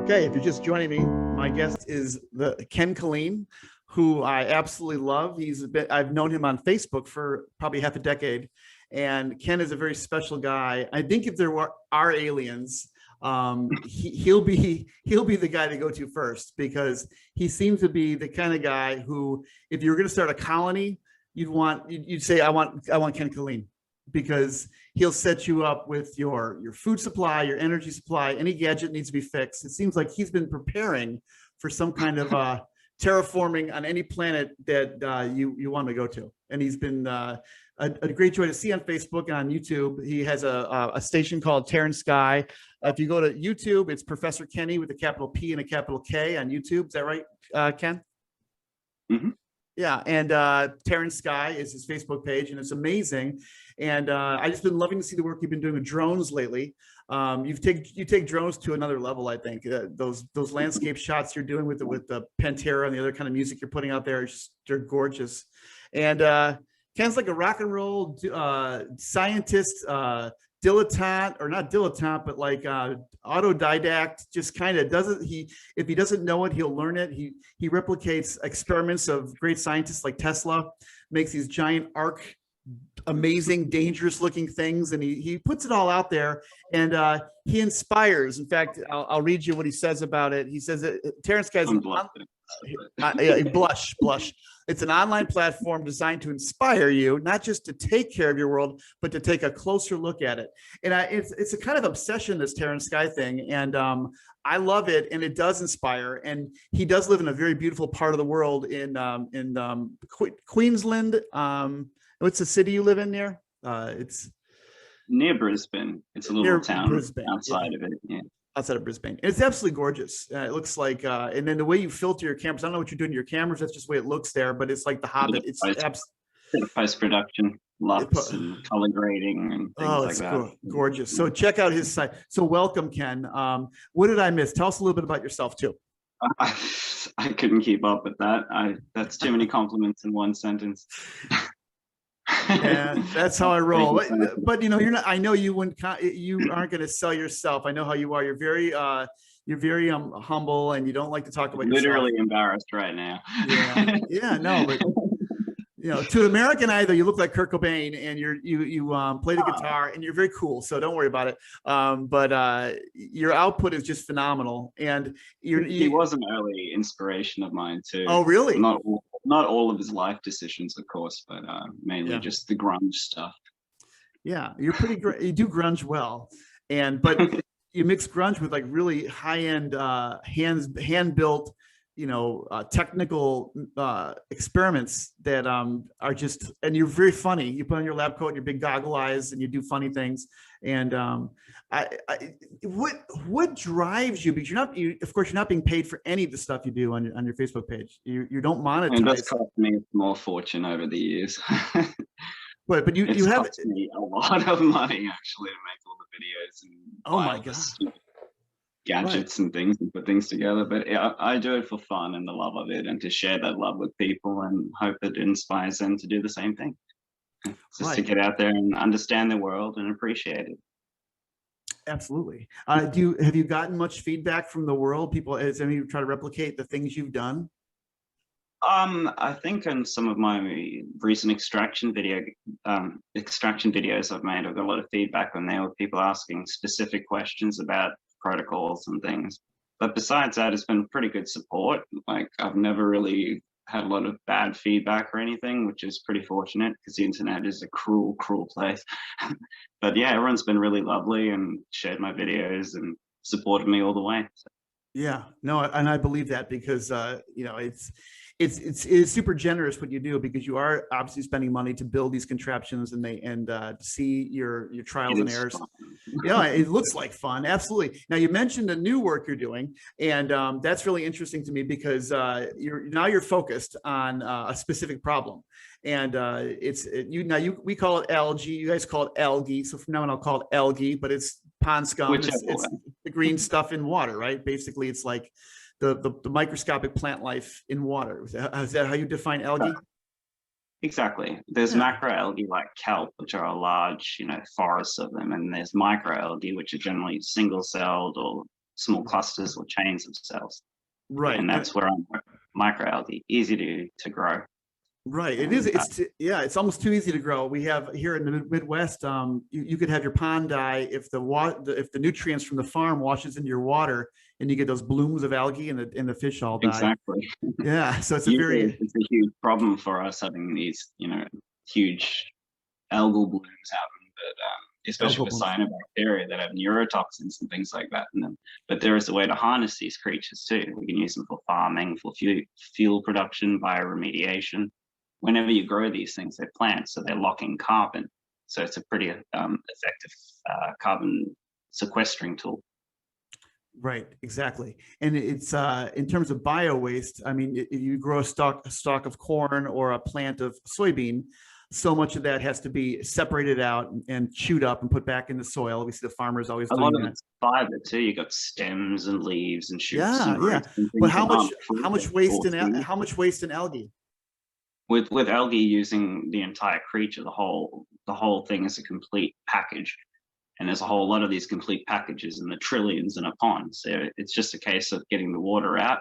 Okay, if you're just joining me, my guest is Killeen, who I absolutely love. I've known him on Facebook for probably half a decade, and Ken is a very special guy. I think if are aliens, he'll be the guy to go to first, because he seems to be the kind of guy who, if you were going to start a colony, you'd say, I want Ken Killeen, because he'll set you up with your food supply, your energy supply, any gadget needs to be fixed. It seems like he's been preparing for some kind of terraforming on any planet that you want to go to. And he's been a great joy to see on Facebook and on YouTube. He has a station called Terran Sky. If you go to YouTube, it's Professor Kenny with a capital P and a capital K on YouTube. Is that right, Ken? Mm-hmm. Yeah, and Terran Sky is his Facebook page, and it's amazing. And I just been loving to see the work you've been doing with drones lately. You take drones to another level, I think. Those landscape shots you're doing with the Pantera and the other kind of music you're putting out there, they're gorgeous. And Ken's like a rock and roll scientist, dilettante, or not dilettante, but like autodidact. Just kind of if he doesn't know it, he'll learn it. He replicates experiments of great scientists like Tesla, makes these giant amazing, dangerous looking things, and he puts it all out there, and he inspires. In fact, I'll read you what he says about it. He says that Terran Sky's blush. It's an online platform designed to inspire you, not just to take care of your world, but to take a closer look at it. And it's a kind of obsession, this Terran Sky thing, and I love it, and it does inspire. And he does live in a very beautiful part of the world in Queensland. What's the city you live in near? It's near Brisbane. It's a little town outside of it. Yeah. Outside of Brisbane. It's absolutely gorgeous. It looks like, and then the way you filter your cameras, I don't know what you're doing to your cameras. That's just the way it looks there, but it's like The Hobbit. It's post-production, LUTs and color grading and things like that. Gorgeous. So check out his site. So welcome, Ken. What did I miss? Tell us a little bit about yourself too. I couldn't keep up with that. That's too many compliments in one sentence. Yeah, that's how I roll. But you're not. I know you wouldn't. You aren't going to sell yourself. I know how you are. You're very humble, and you don't like to talk about yourself. Literally embarrassed right now. Yeah, no, but to an American eye, though, you look like Kurt Cobain, and you play the guitar, and you're very cool. So don't worry about it. But your output is just phenomenal, and he was an early inspiration of mine too. Oh, really? Not all of his life decisions, of course, but mainly just the grunge stuff. Yeah, you're pretty great. You do grunge well, but you mix grunge with like really high-end, hand-built, technical experiments that are just, and you're very funny. You put on your lab coat and your big goggle eyes, and you do funny things. And what drives you? Because of course, you're not being paid for any of the stuff you do on your Facebook page. You don't monetize. And that's cost me a small fortune over the years. But you have cost me a lot of money actually to make all the videos and oh my god, gadgets and things and put things together. But I do it for fun and the love of it, and to share that love with people and hope that it inspires them to do the same thing. Just to get out there and understand the world and appreciate it. Absolutely. Have you gotten much feedback from the world? People, has anyone try to replicate the things you've done? I think in some of my recent extraction videos I've made, I've got a lot of feedback on there with people asking specific questions about protocols and things. But besides that, it's been pretty good support. Like, I've never really had a lot of bad feedback or anything, which is pretty fortunate, because the internet is a cruel place. But yeah, everyone's been really lovely and shared my videos and supported me all the way. So. Yeah, no, and I believe that, because it's super generous what you do, because you are obviously spending money to build these contraptions, and to see your trials and errors. It looks like fun. Absolutely. Now, you mentioned the new work you're doing, and that's really interesting to me, because you're focused on a specific problem, and we call it algae. You guys call it algae. So from now on, I'll call it algae, but it's pond scum. It's the green stuff in water, right? Basically, it's like the microscopic plant life in water. Is that how you define algae? Exactly. There's macroalgae like kelp, which are a large, forests of them, and there's microalgae, which are generally single-celled or small clusters or chains of cells. Right. And that's where microalgae, easy to grow. Right. It is. Yeah, it's almost too easy to grow. We have here in the Midwest, you could have your pond die if if the nutrients from the farm washes into your water, and you get those blooms of algae, and the fish all die. Exactly. Yeah. So it's it's a huge problem for us having these, huge algal blooms happen, but especially for cyanobacteria that have neurotoxins and things like that in them. But there is a way to harness these creatures too. We can use them for farming, for fuel production, bioremediation. Whenever you grow these things, they're plants, so they're locking carbon. So it's a pretty effective carbon sequestering tool. Right, exactly. And it's in terms of bio waste, I mean, if you grow a stalk of corn or a plant of soybean, so much of that has to be separated out and chewed up and put back in the soil. We see the farmers always doing that. A lot of it's fiber too. You got stems and leaves and shoots. Yeah, yeah. But how much waste in algae? With algae using the entire creature, the whole thing is a complete package. And there's a whole lot of these complete packages in the trillions in a pond. So it's just a case of getting the water out,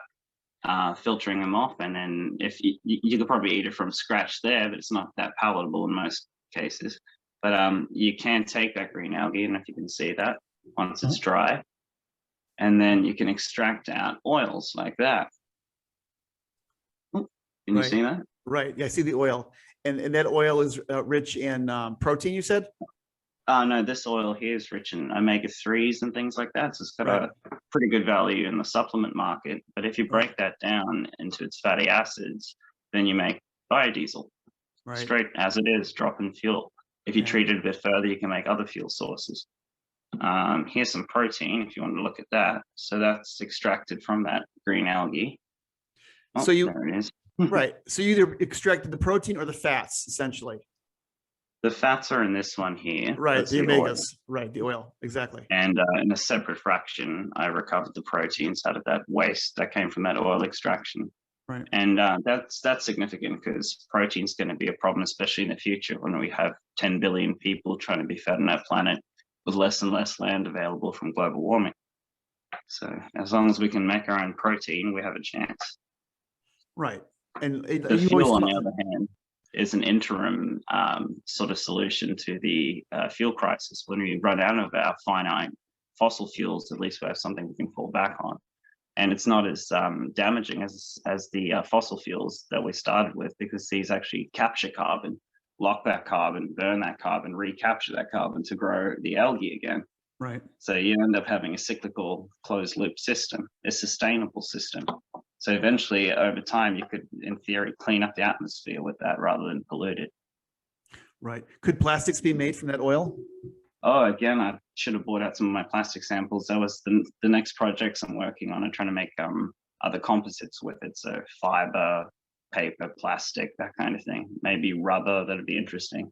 filtering them off, and then if you could probably eat it from scratch there, but it's not that palatable in most cases. But you can take that green algae, and if you can see that once it's dry, and then you can extract out oils like that. Can you see that? Right. Yeah, I see the oil, and that oil is rich in protein. You said. No, this oil here is rich in omega-3s and things like that. So it's got a pretty good value in the supplement market. But if you break that down into its fatty acids, then you make biodiesel. Straight as it is, drop in fuel. If you treat it a bit further, you can make other fuel sources. Here's some protein if you want to look at that. So that's extracted from that green algae. So there it is. Right. So you either extracted the protein or the fats, essentially. The fats are in this one here. Right, the omegas. Right, the oil, exactly. And in a separate fraction, I recovered the proteins out of that waste that came from that oil extraction. Right. And that's significant because protein is going to be a problem, especially in the future when we have 10 billion people trying to be fed on our planet with less and less land available from global warming. So as long as we can make our own protein, we have a chance. Right. And the fuel, on the other hand, is an interim sort of solution to the fuel crisis. When we run out of our finite fossil fuels, at least we have something we can fall back on. And it's not as damaging as the fossil fuels that we started with, because these actually capture carbon, lock that carbon, burn that carbon, recapture that carbon to grow the algae again. Right. So you end up having a cyclical closed loop system, a sustainable system. So eventually, over time, you could, in theory, clean up the atmosphere with that rather than pollute it. Right. Could plastics be made from that oil? Oh, again, I should have brought out some of my plastic samples. That was the next projects I'm working on. I'm trying to make other composites with it. So fiber, paper, plastic, that kind of thing. Maybe rubber, that'd be interesting.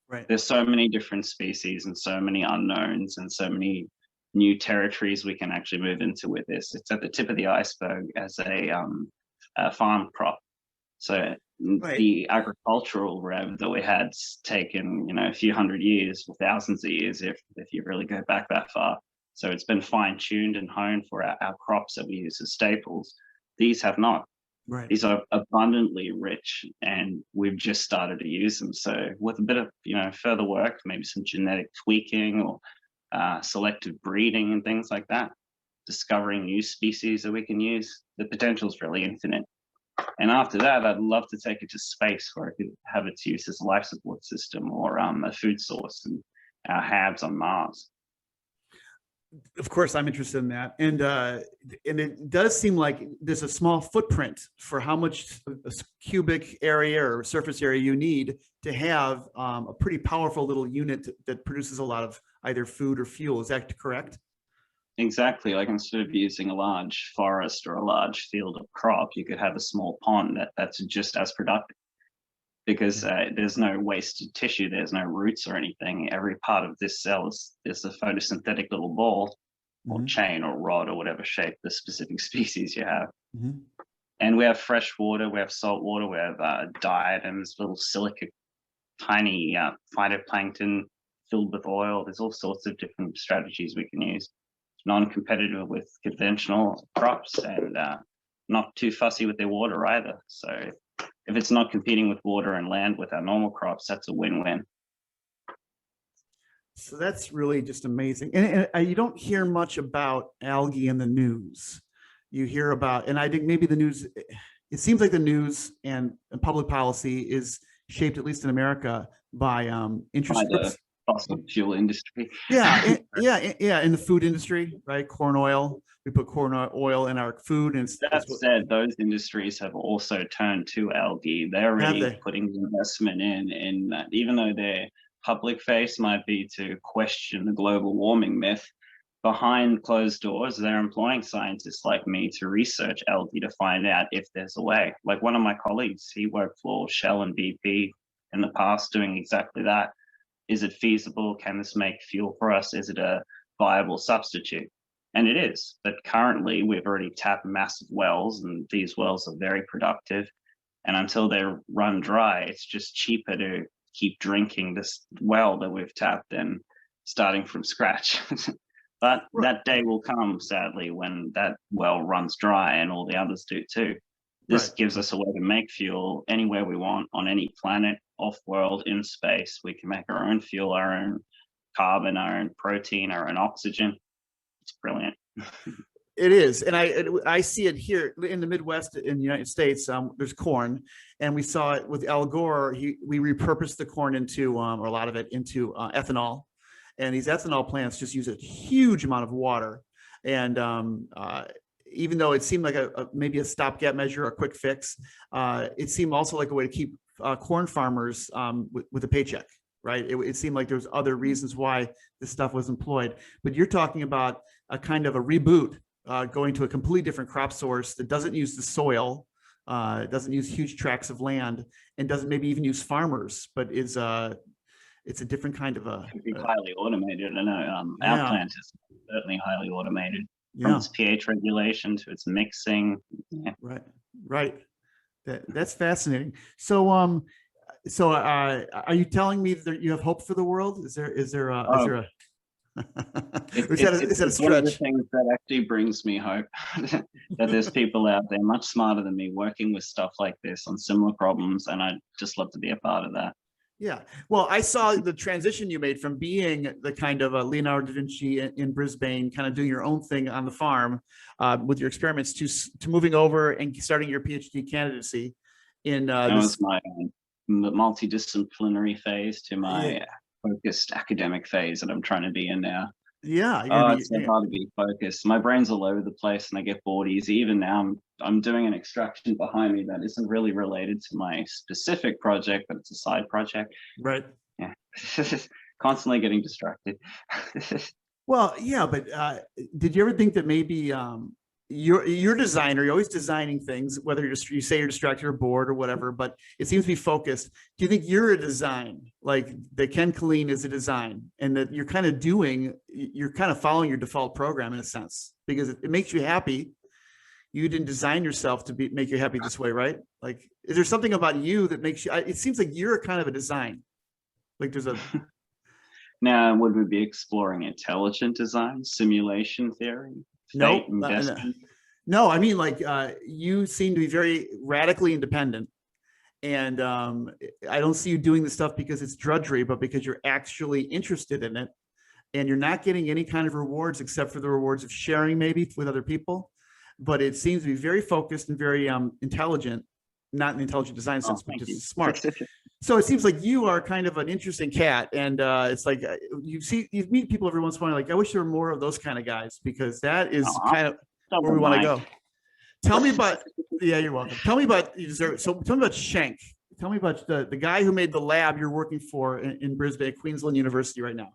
Right. There's so many different species and so many unknowns and so many new territories we can actually move into with this. It's at the tip of the iceberg as a farm crop. So the agricultural rev that we had's taken, a few hundred years or thousands of years if you really go back that far. So it's been fine-tuned and honed for our crops that we use as staples. These have not. Right. These are abundantly rich, and we've just started to use them. So with a bit of further work, maybe some genetic tweaking or selective breeding and things like that, discovering new species that we can use, the potential is really infinite. And after that, I'd love to take it to space where it could have its use as a life support system or a food source, and our HABs on Mars. Of course, I'm interested in that, and it does seem like there's a small footprint for how much cubic area or surface area you need to have a pretty powerful little unit that produces a lot of either food or fuel. Is that correct? Exactly. Like instead of using a large forest or a large field of crop, you could have a small pond that's just as productive, because there's no wasted tissue, there's no roots or anything. Every part of this cell is a photosynthetic little ball or chain or rod or whatever shape the specific species you have. And we have fresh water, we have salt water, we have diatoms, little silica, tiny phytoplankton filled with oil. There's all sorts of different strategies we can use. non-competitive with conventional crops, and not too fussy with their water either. So if it's not competing with water and land with our normal crops, that's a win-win. So that's really just amazing. And you don't hear much about algae in the news. You hear about, and I think maybe the news, it seems like the news and public policy is shaped, at least in America, by interest. By the fossil fuel industry. Yeah, in the food industry, right? Corn oil. We put corn oil in our food, and that said, those industries have also turned to algae. They're already putting investment in that, even though their public face might be to question the global warming myth. Behind closed doors, they're employing scientists like me to research algae to find out if there's a way. Like one of my colleagues, he worked for Shell and BP in the past doing exactly that. Is it feasible? Can this make fuel for us? Is it a viable substitute? And it is. But currently, we've already tapped massive wells, and these wells are very productive. And until they run dry, it's just cheaper to keep drinking this well that we've tapped than starting from scratch. But that day will come, sadly, when that well runs dry and all the others do too. This gives us a way to make fuel anywhere we want, on any planet, off-world, in space. We can make our own fuel, our own carbon, our own protein, our own oxygen. It's brilliant. It is, and I see it here in the Midwest in the United States. There's corn, and we saw it with Al Gore. We repurposed the corn into, or a lot of it, into ethanol. And these ethanol plants just use a huge amount of water. And even though it seemed like maybe a stopgap measure, a quick fix, it seemed also like a way to keep corn farmers with a paycheck, right? It seemed like there was other reasons why this stuff was employed. But you're talking about a kind of a reboot, going to a completely different crop source that doesn't use the soil, doesn't use huge tracts of land, and doesn't maybe even use farmers, but is it's a different kind of a. It can be highly automated. I know our plant is certainly highly automated, from its pH regulation to its mixing. Yeah. Right. That's fascinating. So, are you telling me that you have hope for the world? Is there a? Is that a stretch? One of the things that actually brings me hope that there's people out there much smarter than me working with stuff like this on similar problems, and I'd just love to be a part of that. Yeah, well, I saw the transition you made from being the kind of a Leonardo da Vinci in Brisbane, kind of doing your own thing on the farm with your experiments, to moving over and starting your PhD candidacy in. That was my multidisciplinary phase to my focused academic phase that I'm trying to be in now. Yeah, it's so hard to be focused. My brain's all over the place, and I get bored easy. Even now, I'm doing an extraction behind me that isn't really related to my specific project, but it's a side project. Right. Yeah. Constantly getting distracted. Well, yeah, but did you ever think that maybe you're a designer, you're always designing things, whether you say you're distracted or bored or whatever, but it seems to be focused. Do you think you're a design, like that Ken Killeen is a design, and that you're kind of following your default program in a sense, because it makes you happy? You didn't design yourself to make you happy this way, right? Like, is there something about you that makes you, it seems like you're kind of a design. Like there's a. Now, would we be exploring intelligent design, simulation theory? No, I mean, like you seem to be very radically independent, and I don't see you doing this stuff because it's drudgery, but because you're actually interested in it, and you're not getting any kind of rewards except for the rewards of sharing maybe with other people. But it seems to be very focused and very intelligent, not in the intelligent design sense, but just smart. So it seems like you are kind of an interesting cat, and it's like you meet people every once in a while. Like, I wish there were more of those kind of guys, because that is kind of where we want to go. Tell me about. Yeah, you're welcome. Tell me about tell me about Schenk. Tell me about the guy who made the lab you're working for in Brisbane at Queensland University right now.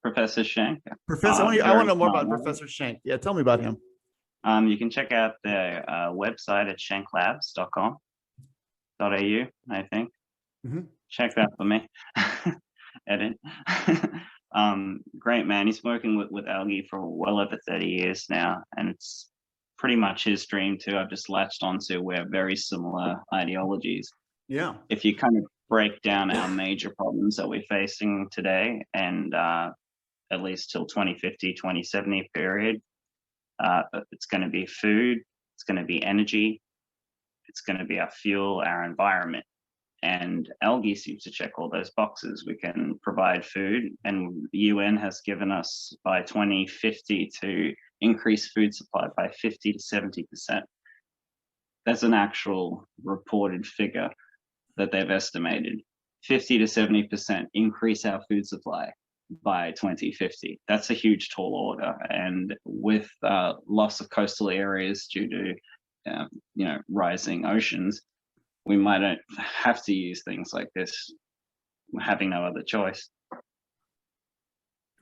Professor Schenk. Professor, I want to know more about Professor Schenk. Yeah, tell me about him. You can check out their website at schenklabs.com.au, I think. Mm-hmm. Check that for me. Edit. Great man. He's working with algae for well over 30 years now, and it's pretty much his dream too. I've just latched onto. We're very similar ideologies. Yeah. If you kind of break down our major problems that we're facing today, and at least till 2050, 2070 period. It's going to be food, it's going to be energy, it's going to be our fuel, our environment. And algae seems to check all those boxes. We can provide food, and the UN has given us by 2050 to increase food supply by 50 to 70%. That's an actual reported figure that they've estimated. 50 to 70% increase our food supply by 2050. That's a huge tall order. And with loss of coastal areas due to rising oceans, we might have to use things like this, having no other choice.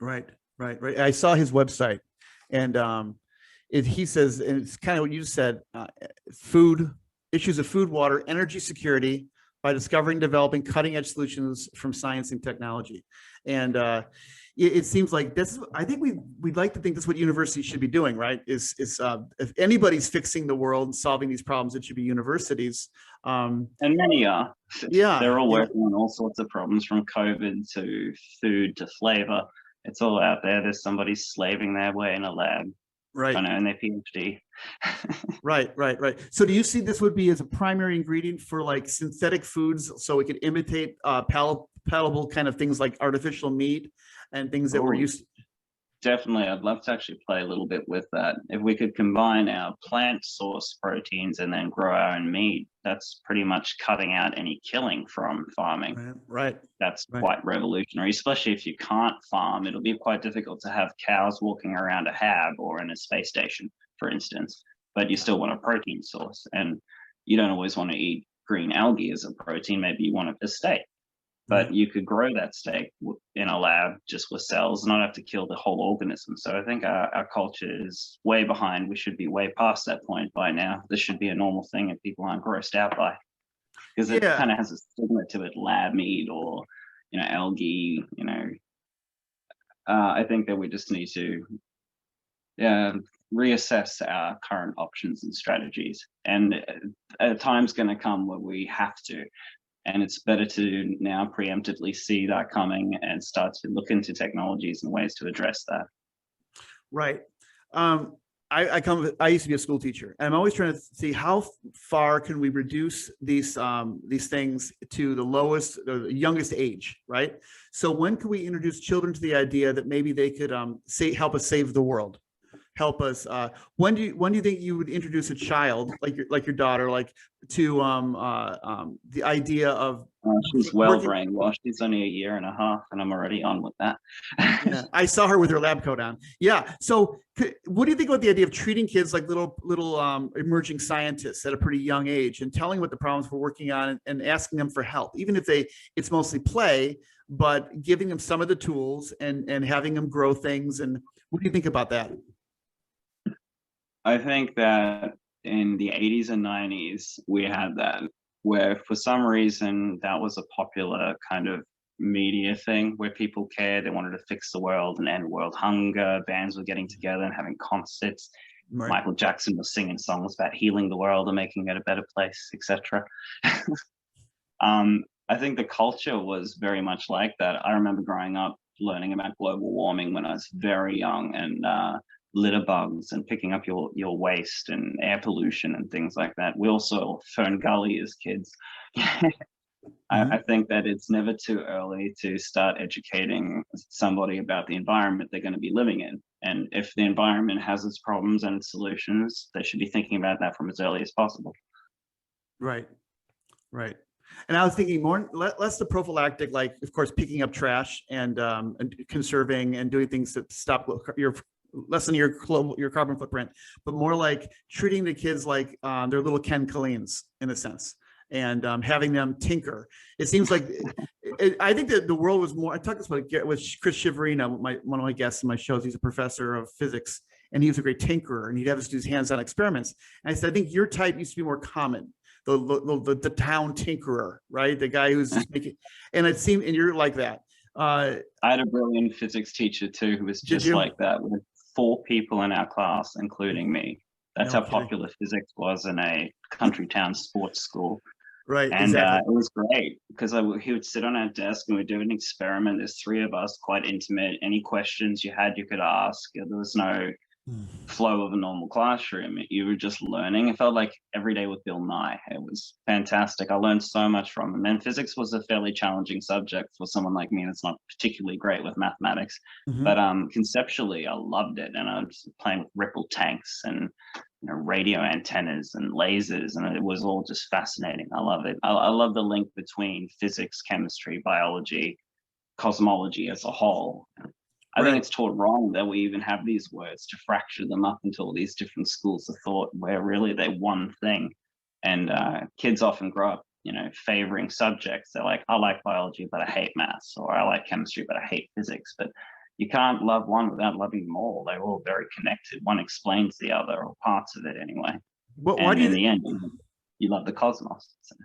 Right. I saw his website, and he says, and it's kind of what you said, food, issues of food, water, energy security by discovering, developing cutting edge solutions from science and technology. And it seems like this, I think we'd like to think that's what universities should be doing, right? Is if anybody's fixing the world and solving these problems, it should be universities. And many are. Yeah. They're all working on all sorts of problems, from COVID to food to flavor. It's all out there. There's somebody slaving their way in a lab. Right. And their PhD. Right. So do you see this would be as a primary ingredient for like synthetic foods, so we could imitate palatable kind of things like artificial meat and things that we're used to? Definitely. I'd love to actually play a little bit with that. If we could combine our plant source proteins and then grow our own meat, that's pretty much cutting out any killing from farming. Right. That's quite revolutionary, especially if you can't farm. It'll be quite difficult to have cows walking around a hab or in a space station, for instance, but you still want a protein source, and you don't always want to eat green algae as a protein. Maybe you want a steak. But you could grow that steak in a lab just with cells, not have to kill the whole organism. So I think our culture is way behind. We should be way past that point by now. This should be a normal thing and people aren't grossed out by, because it kind of has a stigma to it, lab meat or, algae, I think that we just need to reassess our current options and strategies. And a time's going to come where we have to. And it's better to now preemptively see that coming and start to look into technologies and ways to address that. Right. I used to be a school teacher, and I'm always trying to see how far can we reduce these things to the lowest or the youngest age, right? So when can we introduce children to the idea that maybe they could help us save the world? Help us. When do you think you would introduce a child like your daughter, to the idea of? She's well brainwashed. She's only 1.5 years, and I'm already on with that. Yeah, I saw her with her lab coat on. Yeah. So, what do you think about the idea of treating kids like little emerging scientists at a pretty young age, and telling them what the problems we're working on, and asking them for help, even if it's mostly play, but giving them some of the tools and having them grow things? And what do you think about that? I think that in the 80s and 90s, we had that, where for some reason that was a popular kind of media thing where people cared. They wanted to fix the world and end world hunger. Bands were getting together and having concerts. Right. Michael Jackson was singing songs about healing the world and making it a better place, etc. I think the culture was very much like that. I remember growing up learning about global warming when I was very young, and litter bugs and picking up your waste and air pollution and things like that. We also Fern Gully as kids. I think that it's never too early to start educating somebody about the environment they're going to be living in. And if the environment has its problems and its solutions, they should be thinking about that from as early as possible. Right. And I was thinking less the prophylactic, like, of course, picking up trash and conserving and doing things to stop lessen your carbon footprint, but more like treating the kids like they're little Killeens in a sense, and having them tinker. It seems like I think that the world was more. I talked about it with Chris Shiverina, one of my guests in my shows. He's a professor of physics, and he was a great tinkerer, and he'd have us do hands-on experiments. And I said, I think your type used to be more common. The town tinkerer, right? The guy who's just making, and it seemed, and you're like that. I had a brilliant physics teacher too, who was just like that, with 4 people in our class, including me. That's how popular physics was in a country town sports school. Right, And exactly. it was great because he would sit on our desk and we'd do an experiment. There's three of us, quite intimate. Any questions you had, you could ask. There was no flow of a normal classroom. You were just learning. It felt like every day with Bill Nye. It was fantastic. I learned so much from him. And physics was a fairly challenging subject for someone like me that's not particularly great with mathematics. Mhm. But conceptually, I loved it. And I was playing with ripple tanks and radio antennas and lasers, and it was all just fascinating. I love it. I love the link between physics, chemistry, biology, cosmology as a whole. I think Right. it's taught wrong that we even have these words to fracture them up into all these different schools of thought where really they're one thing. And kids often grow up, favoring subjects. They're like, I like biology, but I hate maths, or I like chemistry, but I hate physics. But you can't love one without loving them all. They're all very connected. One explains the other, or parts of it anyway. Why And do in you? the end, you love the cosmos. So.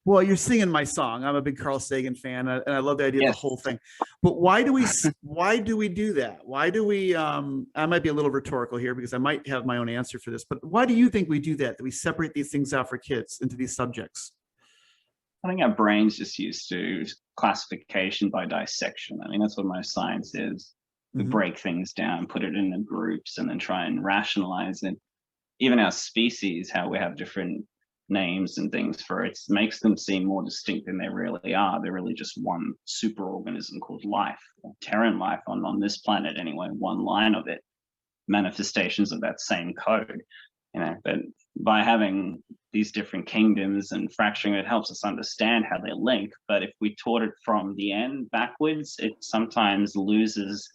Well, you're singing my song. I'm a big Carl Sagan fan, and I love the idea of the Yes. whole thing. But why do we do that? Why do we? I might be a little rhetorical here because I might have my own answer for this. But why do you think we do that? That we separate these things out for kids into these subjects? I think our brains just used to classification by dissection. I mean, that's what most science is. We Mhm. break things down, put it into groups, and then try and rationalize it. Even our species, how we have different names and things for it, makes them seem more distinct than they really are. They're really just one superorganism called life, Terran life on this planet anyway, one line of it, manifestations of that same code. But by having these different kingdoms and fracturing, it helps us understand how they link. But if we taught it from the end backwards, it sometimes loses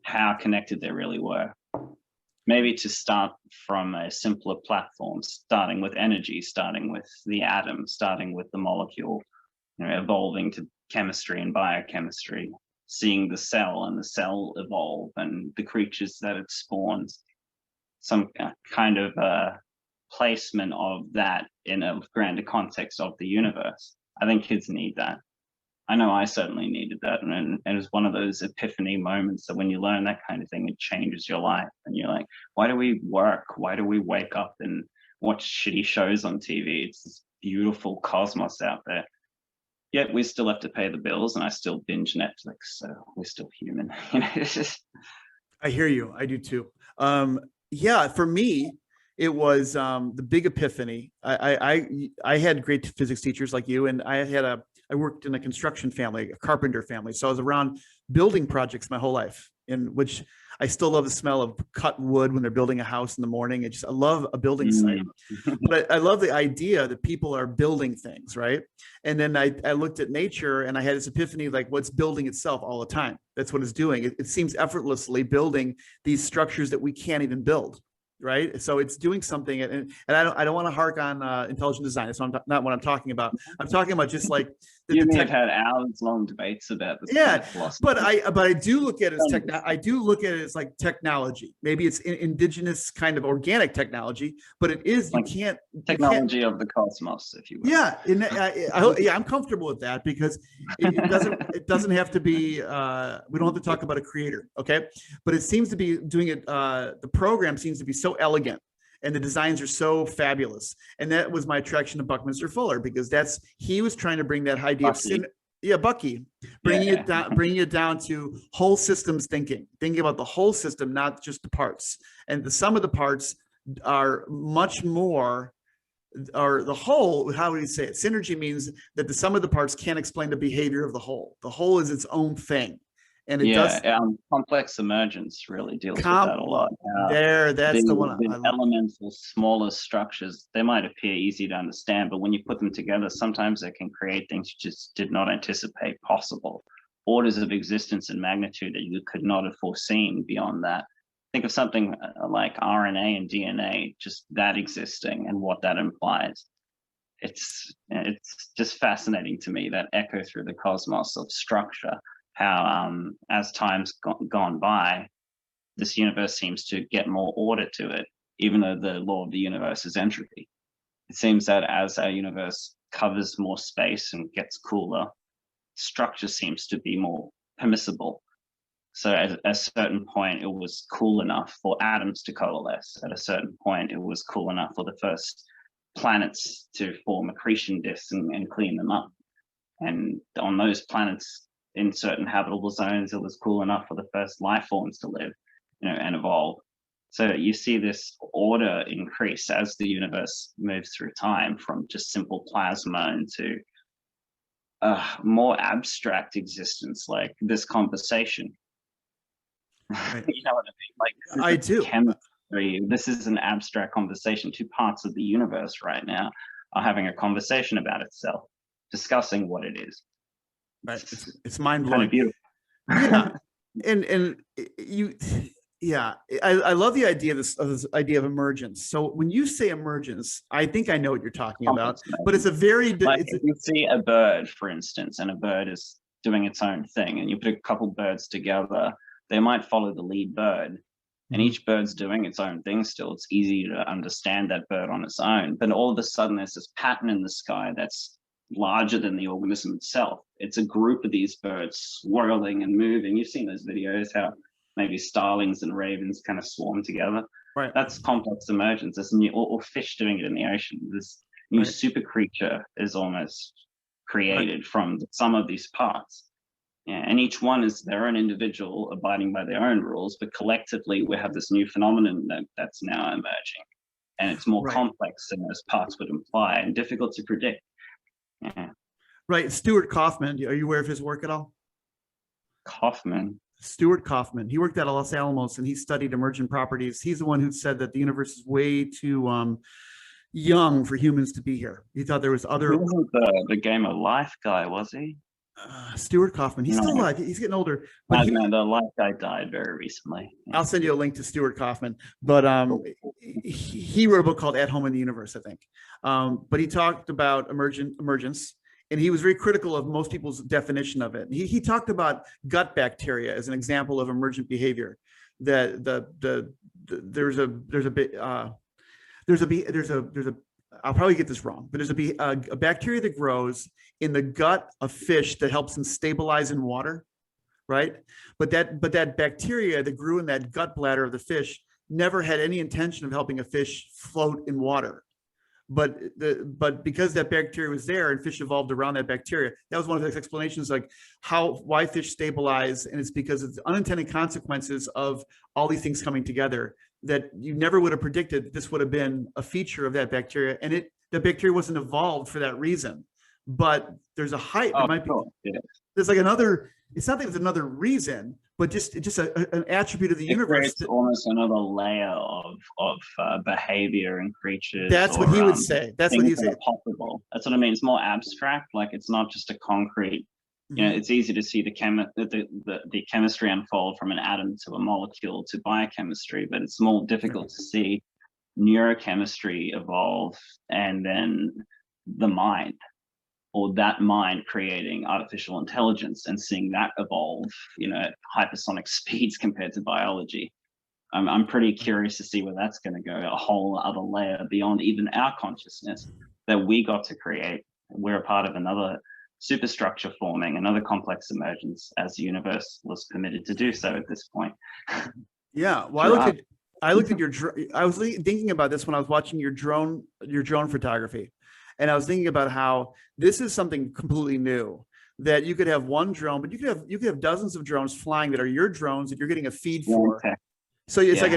how connected they really were. Maybe to start from a simpler platform, starting with energy, starting with the atom, starting with the molecule, evolving to chemistry and biochemistry, seeing the cell and the cell evolve and the creatures that it spawns, some kind of placement of that in a grander context of the universe. I think kids need that. I know I certainly needed that. And it was one of those epiphany moments that when you learn that kind of thing, it changes your life. And you're like, why do we work? Why do we wake up and watch shitty shows on TV? It's this beautiful cosmos out there. Yet we still have to pay the bills, and I still binge Netflix. So we're still human. It's just. I hear you. I do too. Yeah, for me, it was the big epiphany. I had great physics teachers like you, and I worked in a construction family, a carpenter family, so I was around building projects my whole life, in which I still love the smell of cut wood when they're building a house in the morning. I love a building site. But I love the idea that people are building things, right? And then I looked at nature and I had this epiphany, like what's building itself all the time. That's what it's doing. It seems effortlessly building these structures that we can't even build, right? So it's doing something, and I don't want to hark on intelligent design. That's not what I'm talking about. I'm talking about just like You and me have had hours-long debates about this kind yeah, of philosophy. but I do look at it as I do look at it as like technology. Maybe it's indigenous kind of organic technology, but it is Like technology of the cosmos, if you will. Yeah, yeah, I'm comfortable with that because it doesn't have to be. We don't have to talk about a creator, okay? But it seems to be doing it. The program seems to be so elegant, and the designs are so fabulous, and that was my attraction to Buckminster Fuller, because he was trying to bring that idea Bucky. of Bucky, bringing it down to whole systems thinking about the whole system, not just the parts. And the sum of the parts are much more, or the whole, how would you say it? Synergy means that the sum of the parts can't explain the behavior of the whole. The whole is its own thing. And it does. Complex emergence really deals with that a lot. That's the one. The elemental, smaller structures, they might appear easy to understand, but when you put them together, sometimes they can create things you just did not anticipate possible. Orders of existence and magnitude that you could not have foreseen beyond that. Think of something like RNA and DNA, just that existing and what that implies. It's just fascinating to me, that echo through the cosmos of structure. How as time's gone by, this universe seems to get more order to it, even though the law of the universe is entropy. It seems that as our universe covers more space and gets cooler, structure seems to be more permissible. So at a certain point, it was cool enough for atoms to coalesce. At a certain point, it was cool enough for the first planets to form accretion disks and clean them up. And on those planets, in certain habitable zones, it was cool enough for the first life forms to live, and evolve. So you see this order increase as the universe moves through time, from just simple plasma into a more abstract existence, like this conversation. Right. You know what I mean? Like, this I is do. chemistry. This is an abstract conversation. Two parts of the universe right now are having a conversation about itself, discussing what it is. Right. It's mind Kind of blowing. beautiful. Yeah. And you, yeah, I love the idea of this idea of emergence. So when you say emergence, I think I know what you're talking about, but it's a very, like, if you see a bird, for instance, and a bird is doing its own thing, and you put a couple birds together, they might follow the lead bird, and each bird's doing its own thing still. It's easy to understand that bird on its own, but all of a sudden there's this pattern in the sky that's larger than the organism itself. It's a group of these birds swirling and moving. You've seen those videos, how maybe starlings and ravens kind of swarm together. right. That's complex emergence. There's new, or fish doing it in the ocean. This new super creature is almost created from the sum of these parts. Yeah, and each one is their own individual, abiding by their own rules, but collectively we have this new phenomenon that's now emerging. And it's more complex than those parts would imply, and difficult to predict. Yeah. Right. Stuart Kaufman. Are you aware of his work at all? Kaufman. Stuart Kaufman. He worked at Los Alamos and he studied emergent properties. He's the one who said that the universe is way too young for humans to be here. He thought there was other. He wasn't the Game of Life guy, was he? Stuart Kaufman. He's still alive. He's getting older. But the Life guy died very recently. I'll send you a link to Stuart Kaufman. But he wrote a book called At Home in the Universe, I think. But he talked about emergence, and he was very critical of most people's definition of it. He talked about gut bacteria as an example of emergent behavior. That there's a I'll probably get this wrong, but there's a bacteria that grows in the gut of fish that helps them stabilize in water, right? But that bacteria that grew in that gut bladder of the fish never had any intention of helping a fish float in water. But because that bacteria was there and fish evolved around that bacteria, that was one of the explanations, like why fish stabilize, and it's because it's unintended consequences of all these things coming together that you never would have predicted this would have been a feature of that bacteria, and the bacteria wasn't evolved for that reason. But there's a height. There might be. Yeah. There's like another. It's not that there's another reason, but just an attribute of the universe. It's almost another layer of behavior and creatures. That's what he would say. That's what he would say. Possible. That's what I mean. It's more abstract. Like, it's not just a concrete. It's easy to see the chemistry unfold from an atom to a molecule to biochemistry, but it's more difficult to see neurochemistry evolve, and then the mind, or that mind creating artificial intelligence and seeing that evolve, at hypersonic speeds compared to biology. I'm pretty curious to see where that's going to go, a whole other layer beyond even our consciousness that we got to create. We're a part of another superstructure forming, another complex emergence, as the universe was permitted to do so at this point. Yeah, well, I looked at your. I was thinking about this when I was watching your drone photography, and I was thinking about how this is something completely new. That you could have one drone, but you could have dozens of drones flying that are your drones that you're getting a feed for. Okay. So it's like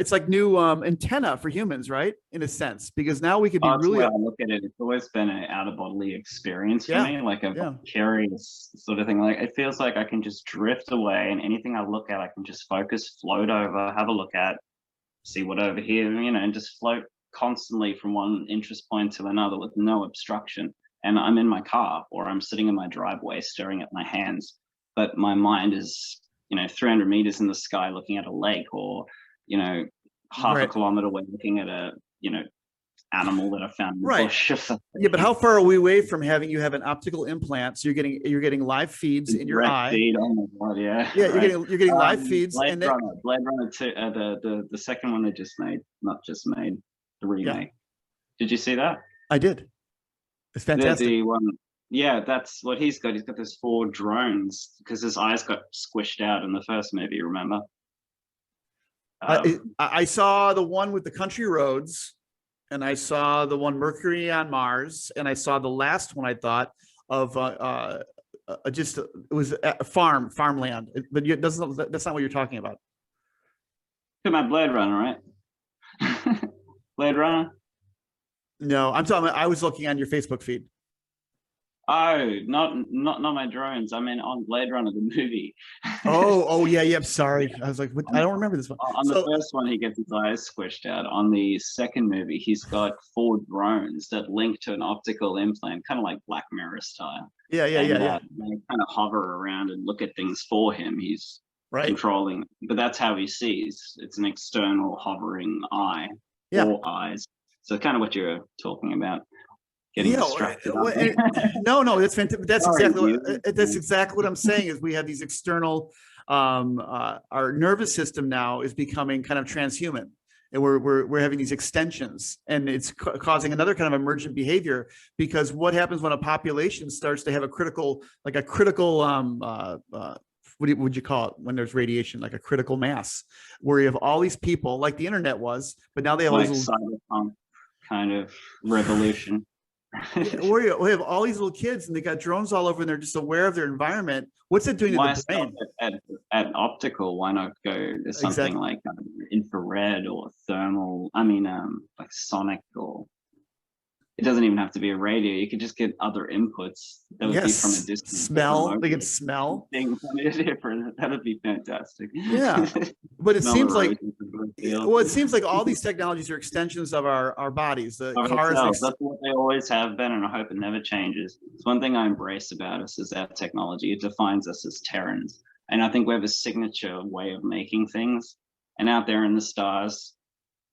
it's like new antenna for humans, right? In a sense, because now we could be really. I look at it. It's always been an out of bodily experience for me, like a vicarious sort of thing. Like, it feels like I can just drift away, and anything I look at, I can just focus, float over, have a look at, see what over here, and just float constantly from one interest point to another with no obstruction. And I'm in my car, or I'm sitting in my driveway staring at my hands, but my mind is 300 meters in the sky looking at a lake, or half a kilometer away looking at a animal that I found in the bush. Yeah, but how far are we away from having you have an optical implant, so you're getting live feeds in your eye? Feed, oh my God, yeah. Yeah, you're getting live feeds. Blade Runner 2, the second one they just made, not just made, the remake. Did you see that? I did. It's fantastic. The one. Yeah, that's what he's got. He's got those 4 drones because his eyes got squished out in the first movie, remember? I saw the one with the country roads, and I saw the one Mercury on Mars, and I saw the last one I thought of just it was a farmland, but it doesn't. That's not what you're talking about. Talking about Blade Runner, right? Blade Runner. No, I'm talking. I was looking on your Facebook feed. Oh, not my drones. I mean, on Blade Runner the movie. Oh, yeah, yeah. I'm sorry. I was like, what? I don't remember this one. On the first one, he gets his eyes squished out. On the second movie, he's got 4 drones that link to an optical implant, kind of like Black Mirror style. Yeah, yeah, And yeah, yeah. they kind of hover around and look at things for him. He's Right. controlling, but that's how he sees. It's an external hovering eye, Yeah. 4 eyes. So kind of what you're talking about. Getting Yeah, distracted. no, that's fantastic. That's Sorry, exactly what I'm saying is we have these external, our nervous system now is becoming kind of transhuman, and we're having these extensions, and it's causing another kind of emergent behavior, because what happens when a population starts to have a critical, what would you call it when there's radiation, like a critical mass, where you have all these people like the internet was, but now they have like all these cyberpunk kind of revolution. we have all these little kids, and they got drones all over, and they're just aware of their environment. What's it doing to the brain? At optical, why not go to something like infrared or thermal? I mean, like sonic, or it doesn't even have to be a radio. You could just get other inputs that would be from a distance. Smell. They can smell things different. That would be fantastic. Yeah, but it seems like it seems like all these technologies are extensions of our bodies. The cars. That's what they always have been, and I hope it never changes. It's one thing I embrace about us is our technology. It defines us as Terrans, and I think we have a signature way of making things. And out there in the stars,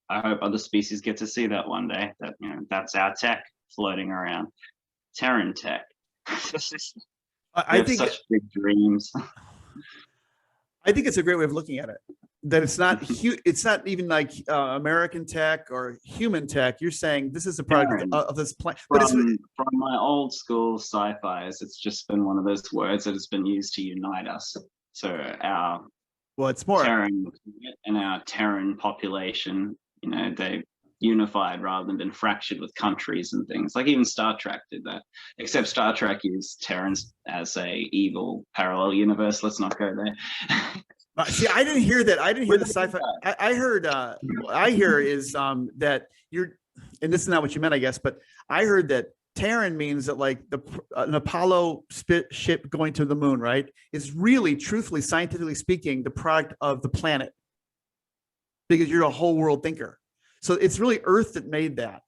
I hope other species get to see that one day. That that's our tech floating around, Terran tech. I think such big dreams. I think it's a great way of looking at it. That it's not even like American tech or human tech. You're saying this is a product of this planet. But from my old school sci-fi's, it's just been one of those words that has been used to unite us. So it's more Terran and our Terran population. They unified rather than been fractured with countries and things. Like even Star Trek did that, except Star Trek used Terrans as a evil parallel universe. Let's not go there. See, I didn't hear that. I didn't hear the sci-fi. I heard what I hear is that you're, and this is not what you meant, I guess, but I heard that Terran means that like an Apollo ship going to the moon, right, is really, truthfully, scientifically speaking, the product of the planet, because you're a whole world thinker. So it's really Earth that made that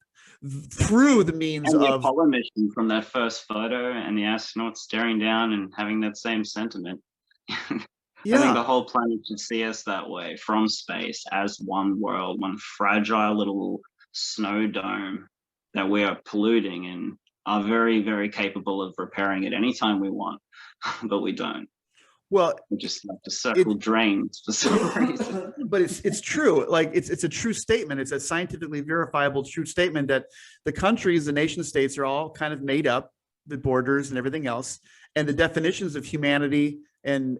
through the means and the of Apollo mission, from that first photo and the astronauts staring down and having that same sentiment. Yeah. I think the whole planet should see us that way, from space, as one world, one fragile little snow dome that we are polluting and are very, very capable of repairing at any time we want, but we don't. Well, we just have to circle drains for some reason. But it's true. Like it's a true statement. It's a scientifically verifiable true statement that the countries, the nation states, are all kind of made up, the borders and everything else, and the definitions of humanity and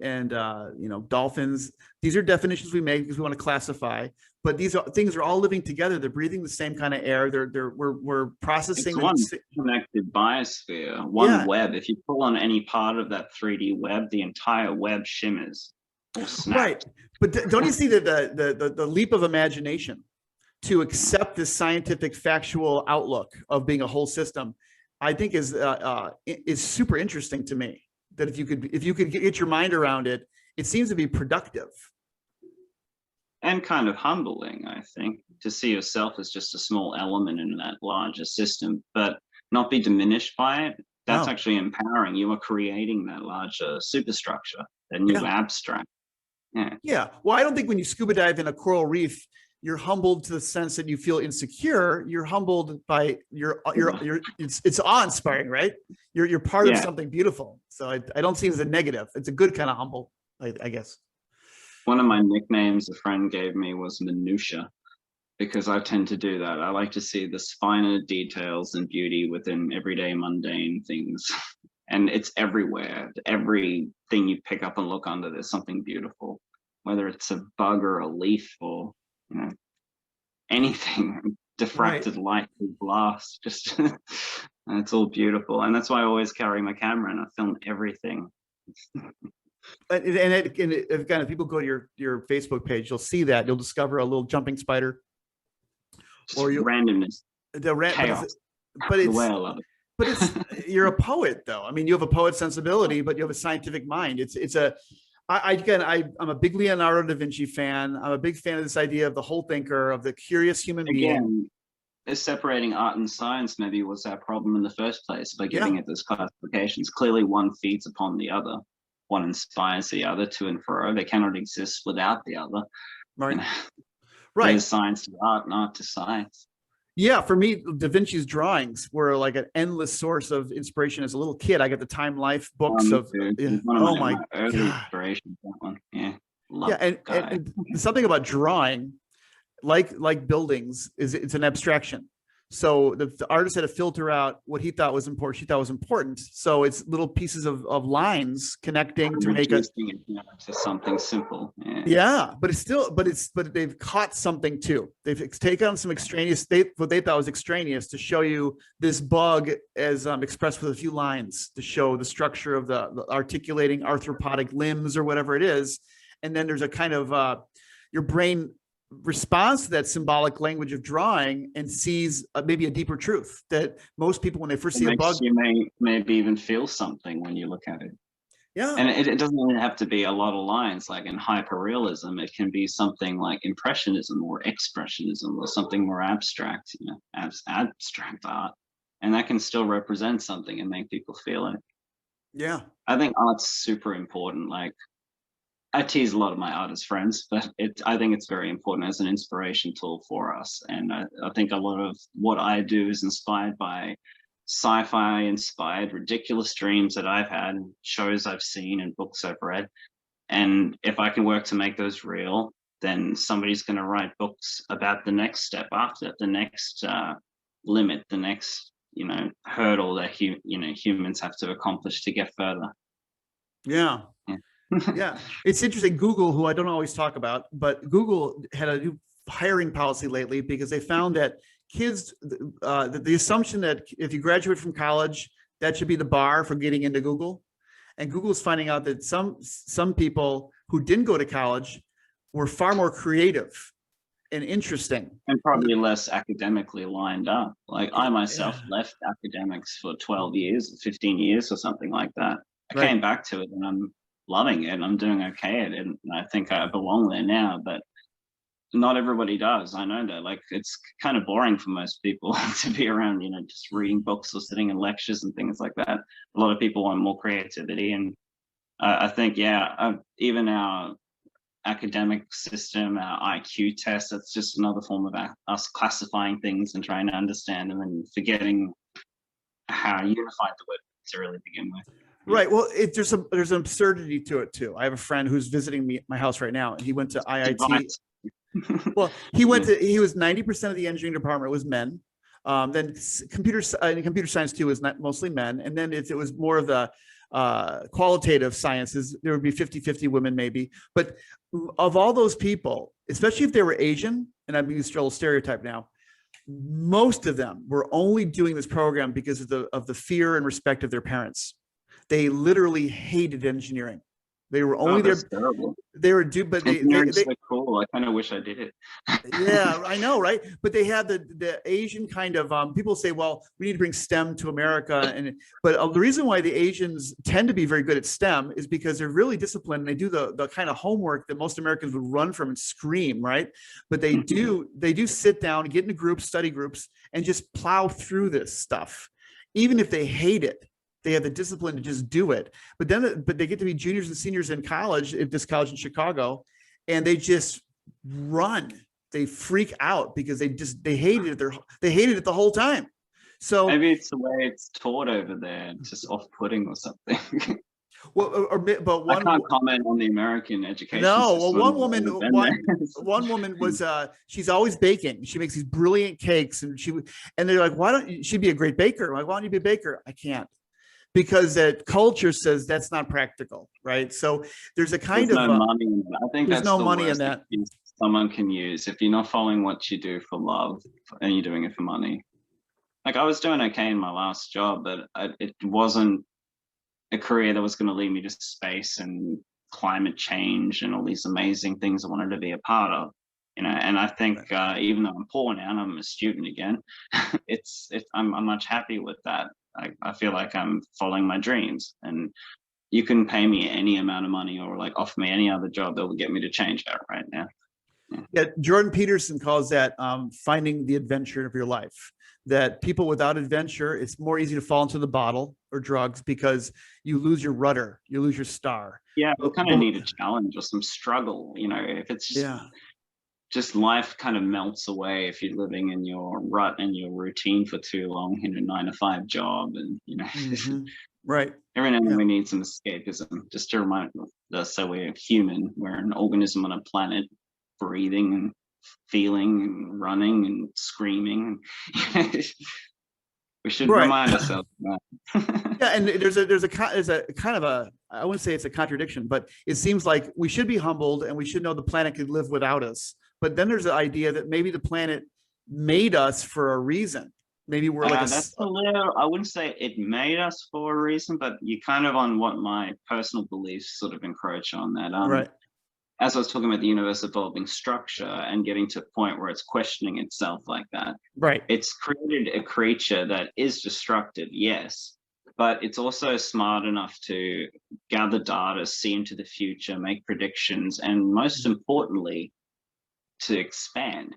dolphins. These are definitions we make because we want to classify. But these things are all living together. They're breathing the same kind of air. We're processing. It's one connected biosphere, one web. If you pull on any part of that 3D web, the entire web shimmers or snaps. Right. But don't you see the leap of imagination to accept this scientific factual outlook of being a whole system? I think is super interesting to me. That if you could get your mind around it, it seems to be productive. And kind of humbling, I think, to see yourself as just a small element in that larger system, but not be diminished by it. That's actually empowering. You are creating that larger superstructure, that new abstract. Yeah. Well, I don't think when you scuba dive in a coral reef, you're humbled to the sense that you feel insecure. You're humbled by it's awe-inspiring, right? You're part of something beautiful. So I don't see it as a negative. It's a good kind of humble, I guess. One of my nicknames a friend gave me was Minutia, because I tend to do that. I like to see the finer details and beauty within everyday mundane things. And it's everywhere. Everything you pick up and look under, there's something beautiful, whether it's a bug or a leaf or anything. diffracted light through glass, just and it's all beautiful. And that's why I always carry my camera and I film everything. Again, if people go to your Facebook page, you'll see that you'll discover a little jumping spider, Just randomness, chaos. But The way I love it. but it's you're a poet though. I mean, you have a poet sensibility, but you have a scientific mind. I'm a big Leonardo da Vinci fan. I'm a big fan of this idea of the whole thinker, of the curious human being. Again, separating art and science maybe was our problem in the first place by giving it those classifications. Clearly one feeds upon the other. One inspires the other, to and fro. They cannot exist without the other. Right. You know, Right. there's science to art and art to science. Yeah, for me, Da Vinci's drawings were like an endless source of inspiration. As a little kid, I got the Time Life books of oh my early inspirations. That one, and something about drawing, like buildings, is it's an abstraction. So the artist had to filter out what he thought was important. She thought was important. So it's little pieces of lines connecting to make it to something simple. But they've caught something too. They've taken on some extraneous, what they thought was extraneous, to show you this bug as expressed with a few lines to show the structure of the articulating arthropodic limbs or whatever it is. And then there's a kind of your brain responds to that symbolic language of drawing and sees maybe a deeper truth that most people, when they first see a bug, you maybe even feel something when you look at it. Yeah. And it doesn't even have to be a lot of lines. Like in hyperrealism, it can be something like impressionism or expressionism or something more abstract, abstract art. And that can still represent something and make people feel it. Yeah. I think art's super important. Like, I tease a lot of my artist friends, but I think it's very important as an inspiration tool for us. And I think a lot of what I do is inspired by sci-fi inspired ridiculous dreams that I've had, shows I've seen, and books I've read. And if I can work to make those real, then somebody's going to write books about the next step after, the next limit, the next hurdle that humans have to accomplish to get further. Yeah. Yeah, it's interesting. Google, who I don't always talk about, but Google had a new hiring policy lately because they found that kids, the assumption that if you graduate from college, that should be the bar for getting into Google. And Google's finding out that some people who didn't go to college were far more creative and interesting. And probably less academically lined up. Like I myself left academics for 12 years, 15 years or something like that. I came back to it and I'm loving it. I'm doing okay at it. And I think I belong there now, but not everybody does. I know that. Like it's kind of boring for most people to be around, just reading books or sitting in lectures and things like that. A lot of people want more creativity. And I think, even our academic system, our IQ test, that's just another form of us classifying things and trying to understand them and forgetting how unified the word is to really begin with. Right. Well, there's an absurdity to it too. I have a friend who's visiting my house right now, and he went to IIT. Well, he was 90% of the engineering department was men. Then computer science too was not mostly men. And then it was more of the qualitative sciences. There would be 50-50 women maybe. But of all those people, especially if they were Asian, and I'm using a little stereotype now, most of them were only doing this program because of the fear and respect of their parents. They literally hated engineering. They were only there. Terrible. They were but engineering's so cool. I kind of wish I did it. Yeah, I know, right? But they had the Asian kind of people say, well, we need to bring STEM to America, but the reason why the Asians tend to be very good at STEM is because they're really disciplined. And they do the kind of homework that most Americans would run from and scream, right? But they do sit down, get into groups, study groups, and just plow through this stuff, even if they hate it. They have the discipline to just do it. But they get to be juniors and seniors in college, at this college in Chicago, and they just run. They freak out because they hated it. They hated it the whole time. So maybe it's the way it's taught over there, just off-putting or something. Well, I can't comment on the American education. No, well, one woman was she's always baking. She makes these brilliant cakes, and they're like, why don't you? She'd be a great baker. I'm like, why don't you be a baker? I can't. Because that culture says that's not practical, right? So there's a kind of no money in that. I think there's no money in that. someone can use if you're not following what you do for love and you're doing it for money. Like I was doing okay in my last job, but it wasn't a career that was going to lead me to space and climate change and all these amazing things I wanted to be a part of. And I think even though I'm poor now and I'm a student again, I'm much happy with that. I feel like I'm following my dreams, and you can pay me any amount of money or like offer me any other job that will get me to change that right now. Yeah, Jordan Peterson calls that finding the adventure of your life. That people without adventure, it's more easy to fall into the bottle or drugs because you lose your rudder, you lose your star. Yeah, we kind of need a challenge or some struggle. If it's just life kind of melts away if you're living in your rut and your routine for too long in a 9-to-5 job, and right. Every now and then we need some escapism, just to remind us that we're human. We're an organism on a planet, breathing and feeling and running and screaming. We should remind ourselves of that. Yeah, and there's a kind of a, I wouldn't say it's a contradiction, but it seems like we should be humbled and we should know the planet could live without us. But then there's the idea that maybe the planet made us for a reason. Maybe we're like that's a little, I wouldn't say it made us for a reason, but you kind of on what my personal beliefs sort of encroach on that. Right. As I was talking about the universe evolving structure and getting to a point where it's questioning itself like that. Right. It's created a creature that is destructive, yes, but it's also smart enough to gather data, see into the future, make predictions, and most importantly, to expand.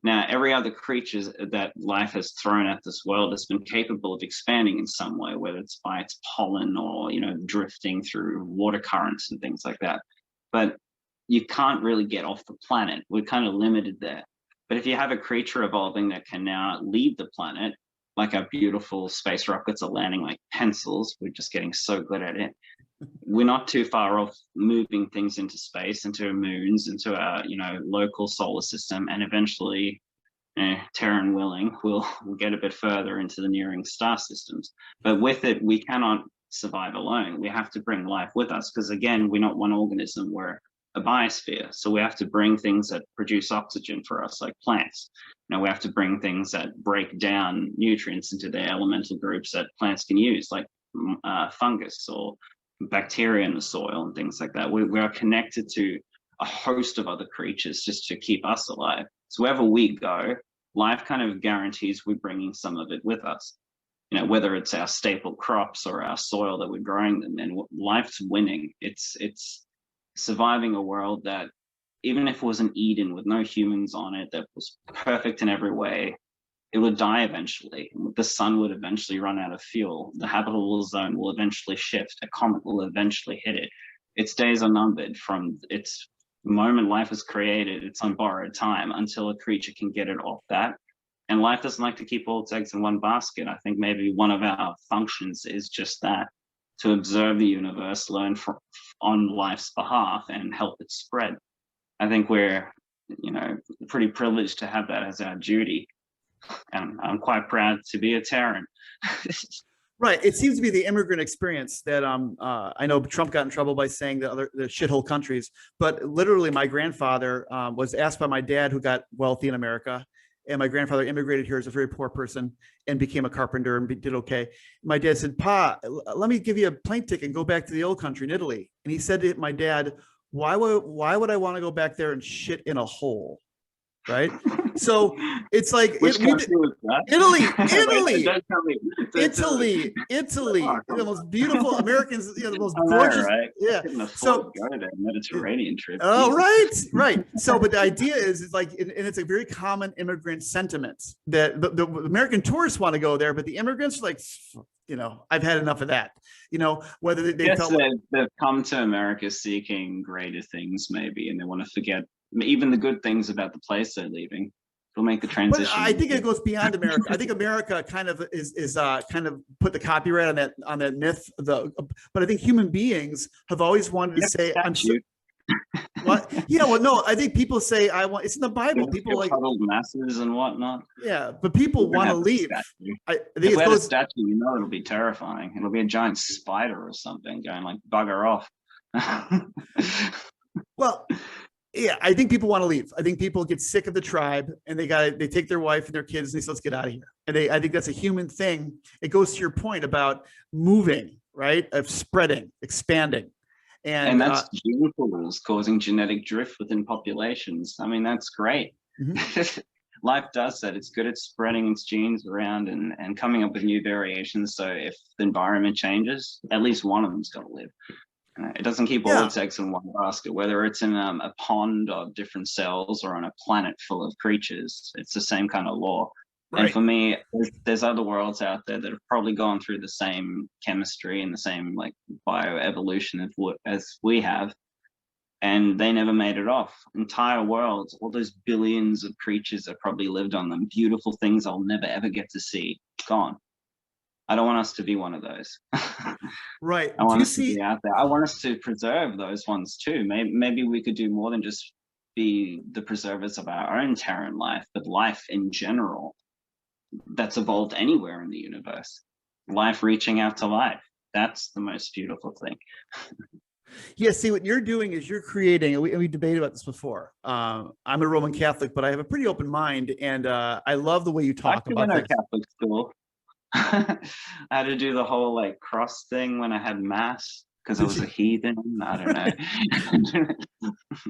Now, every other creature that life has thrown at this world has been capable of expanding in some way, whether it's by its pollen or, drifting through water currents and things like that. But you can't really get off the planet. We're kind of limited there. But if you have a creature evolving that can now leave the planet, like our beautiful space rockets are landing like pencils, we're just getting so good at it. We're not too far off moving things into space, into moons, into our, local solar system, and eventually, Terran willing, we'll get a bit further into the nearing star systems. But with it, we cannot survive alone. We have to bring life with us because, again, we're not one organism. We're a biosphere. So we have to bring things that produce oxygen for us, like plants. We have to bring things that break down nutrients into their elemental groups that plants can use, like fungus or bacteria in the soil and things like that. We are connected to a host of other creatures just to keep us alive. So wherever we go, life kind of guarantees we're bringing some of it with us. Whether it's our staple crops or our soil that we're growing them in, life's winning. It's surviving a world that, even if it was an Eden with no humans on it, that was perfect in every way, it would die eventually. The sun would eventually run out of fuel. The habitable zone will eventually shift. A comet will eventually hit it. Its days are numbered from its moment life was created. It's on borrowed time until a creature can get it off that. And life doesn't like to keep all its eggs in one basket. I think maybe one of our functions is just that, to observe the universe, learn on life's behalf, and help it spread. I think we're, pretty privileged to have that as our duty. And I'm quite proud to be a Terran. Right. It seems to be the immigrant experience that I know Trump got in trouble by saying the shithole countries, but literally my grandfather was asked by my dad, who got wealthy in America. And my grandfather immigrated here as a very poor person and became a carpenter and did okay. My dad said, "Pa, let me give you a plane ticket and go back to the old country in Italy." And he said to my dad, why would I want to go back there and shit in a hole? Right. So it's like Italy, the most beautiful Americans, the most gorgeous. Right? Yeah. So go to that Mediterranean trip. Oh, right. So, but the idea is like, and it's a very common immigrant sentiment that the American tourists want to go there, but the immigrants are like, I've had enough of that. Whether they felt they've come to America seeking greater things, maybe, and they want to forget even the good things about the place they're leaving. It'll make the transition. But I think it goes beyond America. I think America kind of is kind of put the copyright on that myth. But I think human beings have always wanted to say, "I'm so." What? Yeah. Well, no. I think people say, "I want." It's in the Bible. People like huddled masses and whatnot. Yeah, but people want to leave. I think if we had a statue, it'll be terrifying. It'll be a giant spider or something going like, "Bugger off." Well, Yeah, I think people want to leave. I think people get sick of the tribe and they take their wife and their kids and they say, let's get out of here. And I think that's a human thing. It goes to your point about moving, right? Of spreading, expanding. And that's gene pools causing genetic drift within populations. I mean, that's great. Mm-hmm. Life does that. It's good at spreading its genes around and coming up with new variations. So if the environment changes, at least one of them's got to live. It doesn't keep all its eggs in one basket, whether it's in a pond of different cells or on a planet full of creatures. It's the same kind of law. Right. And for me, there's other worlds out there that have probably gone through the same chemistry and the same like bioevolution as we have, and they never made it off. Entire worlds, all those billions of creatures that probably lived on them, beautiful things I'll never ever get to see, gone. I don't want us to be one of those. Right. I want us to be out there. I want us to preserve those ones too. Maybe we could do more than just be the preservers of our own Terran life, but life in general that's evolved anywhere in the universe. Life reaching out to life. That's the most beautiful thing. Yeah, see, what you're doing is you're creating, and we debated about this before. I'm a Roman Catholic, but I have a pretty open mind, and I love the way you talk about this. Catholic school. I had to do the whole like cross thing when I had mass because I was a heathen. I don't know.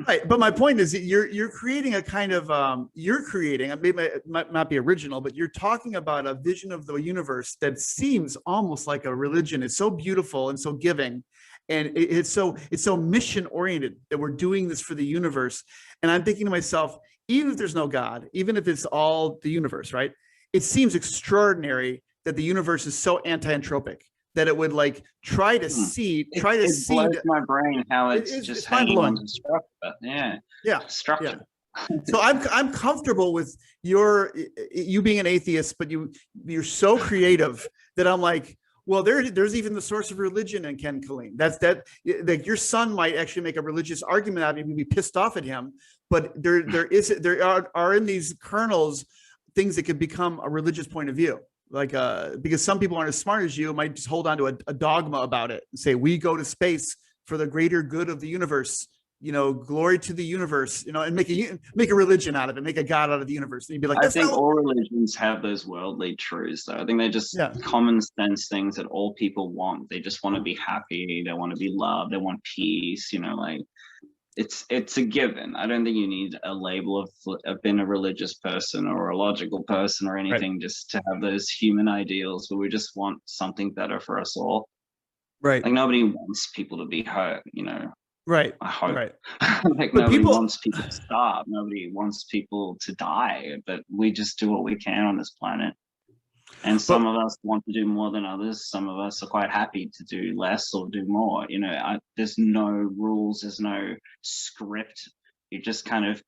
Right, but my point is that you're creating a kind of maybe it might not be original, but you're talking about a vision of the universe that seems almost like a religion. It's so beautiful and so giving, and it's so mission oriented that we're doing this for the universe. And I'm thinking to myself, even if there's no God, even if it's all the universe, right? It seems extraordinary that the universe is so anti-entropic that it would like try to see. It blows my brain how it's just hanging on to structure. Structure. Yeah. So I'm comfortable with you being an atheist, but you're so creative that I'm like, well, there's even the source of religion in Ken Killeen. That's like your son might actually make a religious argument out of him and be pissed off at him, but there are in these kernels things that could become a religious point of view. Like because some people aren't as smart as you, might just hold on to a dogma about it and say we go to space for the greater good of the universe, glory to the universe, and make a religion out of it, make a god out of the universe. And you'd be like, I think all religions have those worldly truths though. I think they're just common sense things that all people want. They just want to be happy, they want to be loved, they want peace, like it's a given. I don't think you need a label of being a religious person or a logical person or anything, just to have those human ideals where we just want something better for us all. Right. Like nobody wants people to be hurt, Right. I hope. Right. Like but nobody wants people to starve. Nobody wants people to die, but we just do what we can on this planet. And some of us want to do more than others. Some of us are quite happy to do less or do more. There's no rules. There's no script. You just kind of,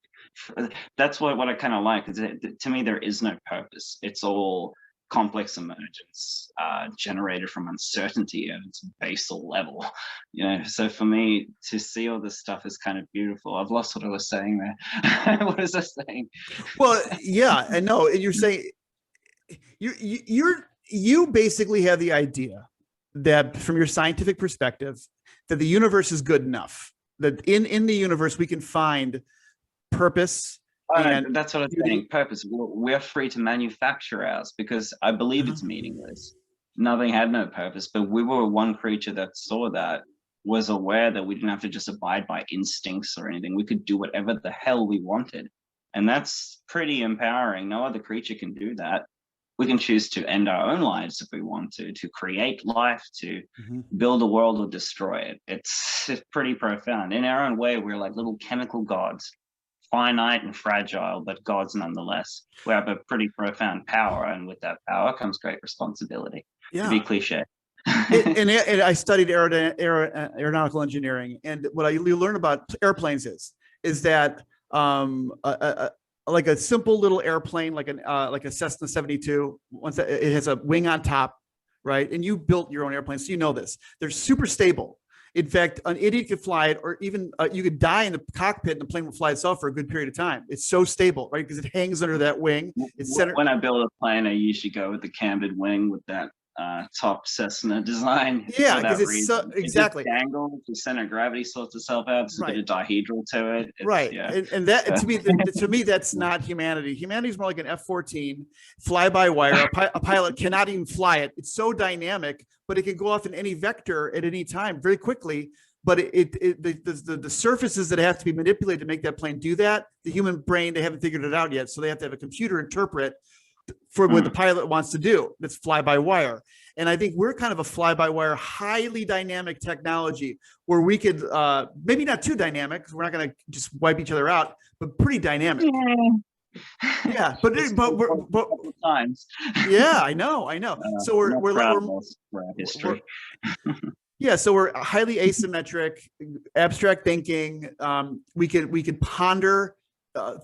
that's what I kind of like. To me, there is no purpose. It's all complex emergence generated from uncertainty at its basal level. So for me to see all this stuff is kind of beautiful. I've lost what I was saying there. What is I saying? Well, yeah, I know. You're saying, you basically have the idea that from your scientific perspective that the universe is good enough, that in the universe we can find purpose. And that's what I'm saying. Purpose. We're free to manufacture ours because I believe it's meaningless. Nothing had no purpose, but we were one creature that saw that, was aware that we didn't have to just abide by instincts or anything. We could do whatever the hell we wanted. And that's pretty empowering. No other creature can do that. We can choose to end our own lives if we want to create life, to build a world or destroy it. It's pretty profound. In our own way, we're like little chemical gods, finite and fragile, but gods nonetheless. We have a pretty profound power, and with that power comes great responsibility. To be cliche. and I studied aeronautical engineering, and what you learn about airplanes is that like a simple little airplane, like a Cessna 72, once it has a wing on top, right? And you built your own airplane, so you know this. They're super stable. In fact, an idiot could fly it, or even you could die in the cockpit and the plane will fly itself for a good period of time. It's so stable, right? Because it hangs under that wing. It's centered. When I build a plane, I usually go with the cambered wing with that top Cessna design Yeah, for because that it's so reason. exactly. It just dangles, the center of gravity sorts itself out. There's a bit of dihedral to it. Right. Yeah. And that to me, that's not humanity. Humanity is more like an F-14 fly by wire. A pilot cannot even fly it. It's so dynamic, but it can go off in any vector at any time very quickly. But the surfaces that have to be manipulated to make that plane do that, the human brain, they haven't figured it out yet. So they have to have a computer interpret for what the pilot wants to do. That's fly by wire. And I think we're kind of a fly by wire, highly dynamic technology where we could, maybe not too dynamic, because we're not going to just wipe each other out, but pretty dynamic. Yeah, but times. Yeah, I know. So we're history. Yeah, so we're highly asymmetric, abstract thinking. We could ponder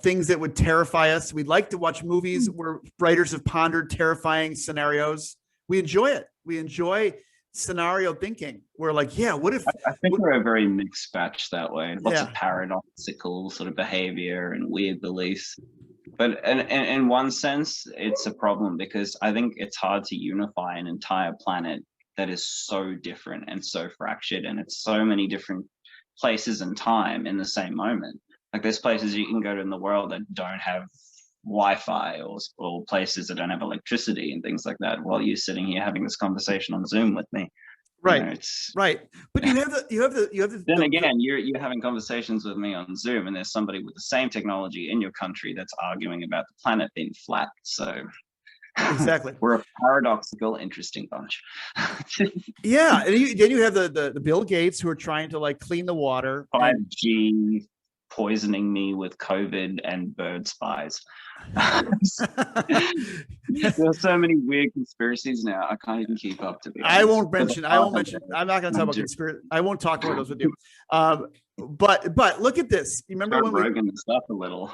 things that would terrify us. We'd like to watch movies where writers have pondered terrifying scenarios. We enjoy it. We enjoy scenario thinking. We're like, yeah, what if? I think we're a very mixed batch that way. Lots of paradoxical sort of behavior and weird beliefs. But in one sense, it's a problem because I think it's hard to unify an entire planet that is so different and so fractured, and it's so many different places and time in the same moment. Like there's places you can go to in the world that don't have Wi-Fi or places that don't have electricity and things like that, while you're sitting here having this conversation on Zoom with me. Right. You know, it's right. But you have the then again, you're having conversations with me on Zoom, and there's somebody with the same technology in your country that's arguing about the planet being flat. So exactly, we're a paradoxical, interesting bunch. Yeah, and then you have the Bill Gates who are trying to like clean the water. 5G poisoning me with COVID and bird spies. There's so many weird conspiracies now. I can't even keep up to be honest. I won't mention. I'm not going to talk about conspiracy. I won't talk about those with you. But look at this. You remember when Rogan stuff a little.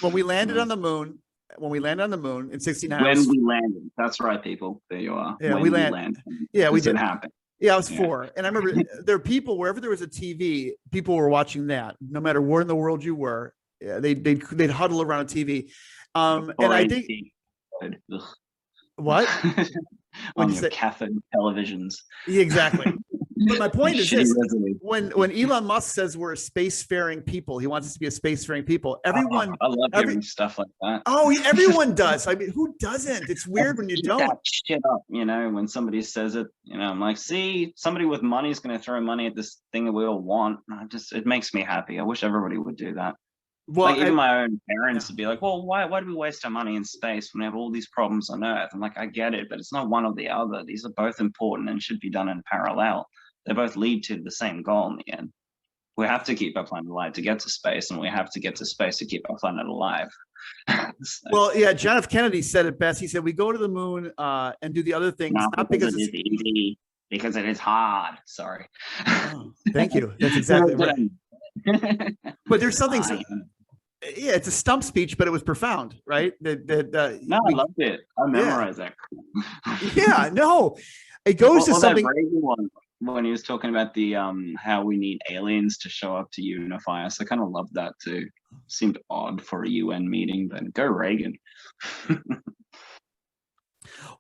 when we landed on the moon? When we landed on the moon in '69. When we landed. That's right, people. There you are. Yeah, when we landed. Yeah, we did. Happen. Yeah, I was 4. And I remember there are people, wherever there was a TV, people were watching that, no matter where in the world you were. Yeah, they'd huddle around a TV. And I think what? When you say cathode televisions. Yeah, exactly. But my point is this: when Elon Musk says we're a spacefaring people, he wants us to be a spacefaring people. Everyone, I love hearing stuff like that. Oh, everyone does. I mean, who doesn't? It's weird when you don't. That shit up, you know, when somebody says it, you know, I'm like, see, somebody with money is going to throw money at this thing that we all want. It makes me happy. I wish everybody would do that. Well, like even my own parents would be like, well, why do we waste our money in space when we have all these problems on Earth? I'm like, I get it, but it's not one or the other. These are both important and should be done in parallel. They both lead to the same goal in the end. We have to keep our planet alive to get to space, and we have to get to space to keep our planet alive. Well, yeah, John F. Kennedy said it best. He said, we go to the moon and do the other things, not because it's easy, because it is hard. Sorry. Oh, thank you. That's exactly right. But there's something... Yeah, it's a stump speech, but it was profound, right? I loved it. I memorized that. Yeah, no, it goes to something. When he was talking about the how we need aliens to show up to unify us, I kind of loved that too. Seemed odd for a UN meeting, but go Reagan.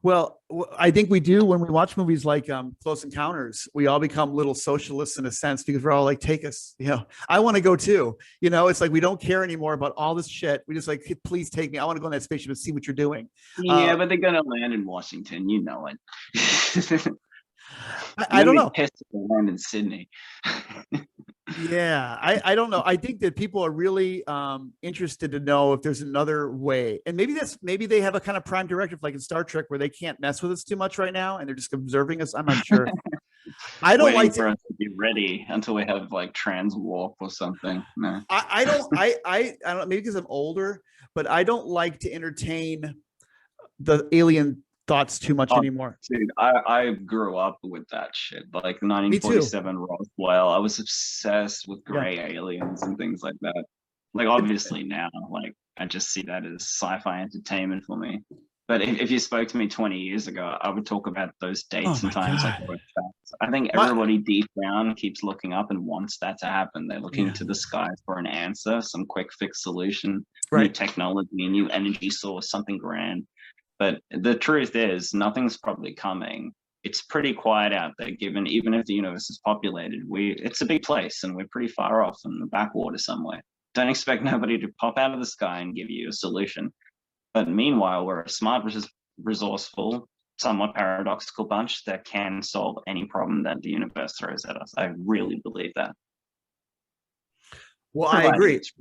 Well, I think we do when we watch movies like Close Encounters. We all become little socialists in a sense because we're all like, take us. You know, I want to go too. You know, it's like we don't care anymore about all this shit. We just like, please take me. I want to go in that spaceship and see what you're doing. Yeah, but they're gonna land in Washington. You know it. I don't know. Pissed to land in Sydney. Yeah, I don't know. I think that people are really interested to know if there's another way, and maybe they have a kind of prime directive like in Star Trek where they can't mess with us too much right now, and they're just observing us. I'm not sure. I don't like for us to be ready until we have like trans warp or something. No. I don't. Maybe because I'm older, but I don't like to entertain the alien thoughts too much anymore. Dude, I grew up with that shit. Like 1947 Roswell. I was obsessed with gray aliens and things like that. Like obviously now, like I just see that as sci-fi entertainment for me. But if you spoke to me 20 years ago, I would talk about those dates and times. I think everybody deep down keeps looking up and wants that to happen. They're looking to the skies for an answer, some quick fix solution, new technology, a new energy source, something grand. But the truth is, nothing's probably coming. It's pretty quiet out there, given even if the universe is populated, it's a big place and we're pretty far off in the backwater somewhere. Don't expect nobody to pop out of the sky and give you a solution. But meanwhile, we're a smart, resourceful, somewhat paradoxical bunch that can solve any problem that the universe throws at us. I really believe that. Well, I agree. It's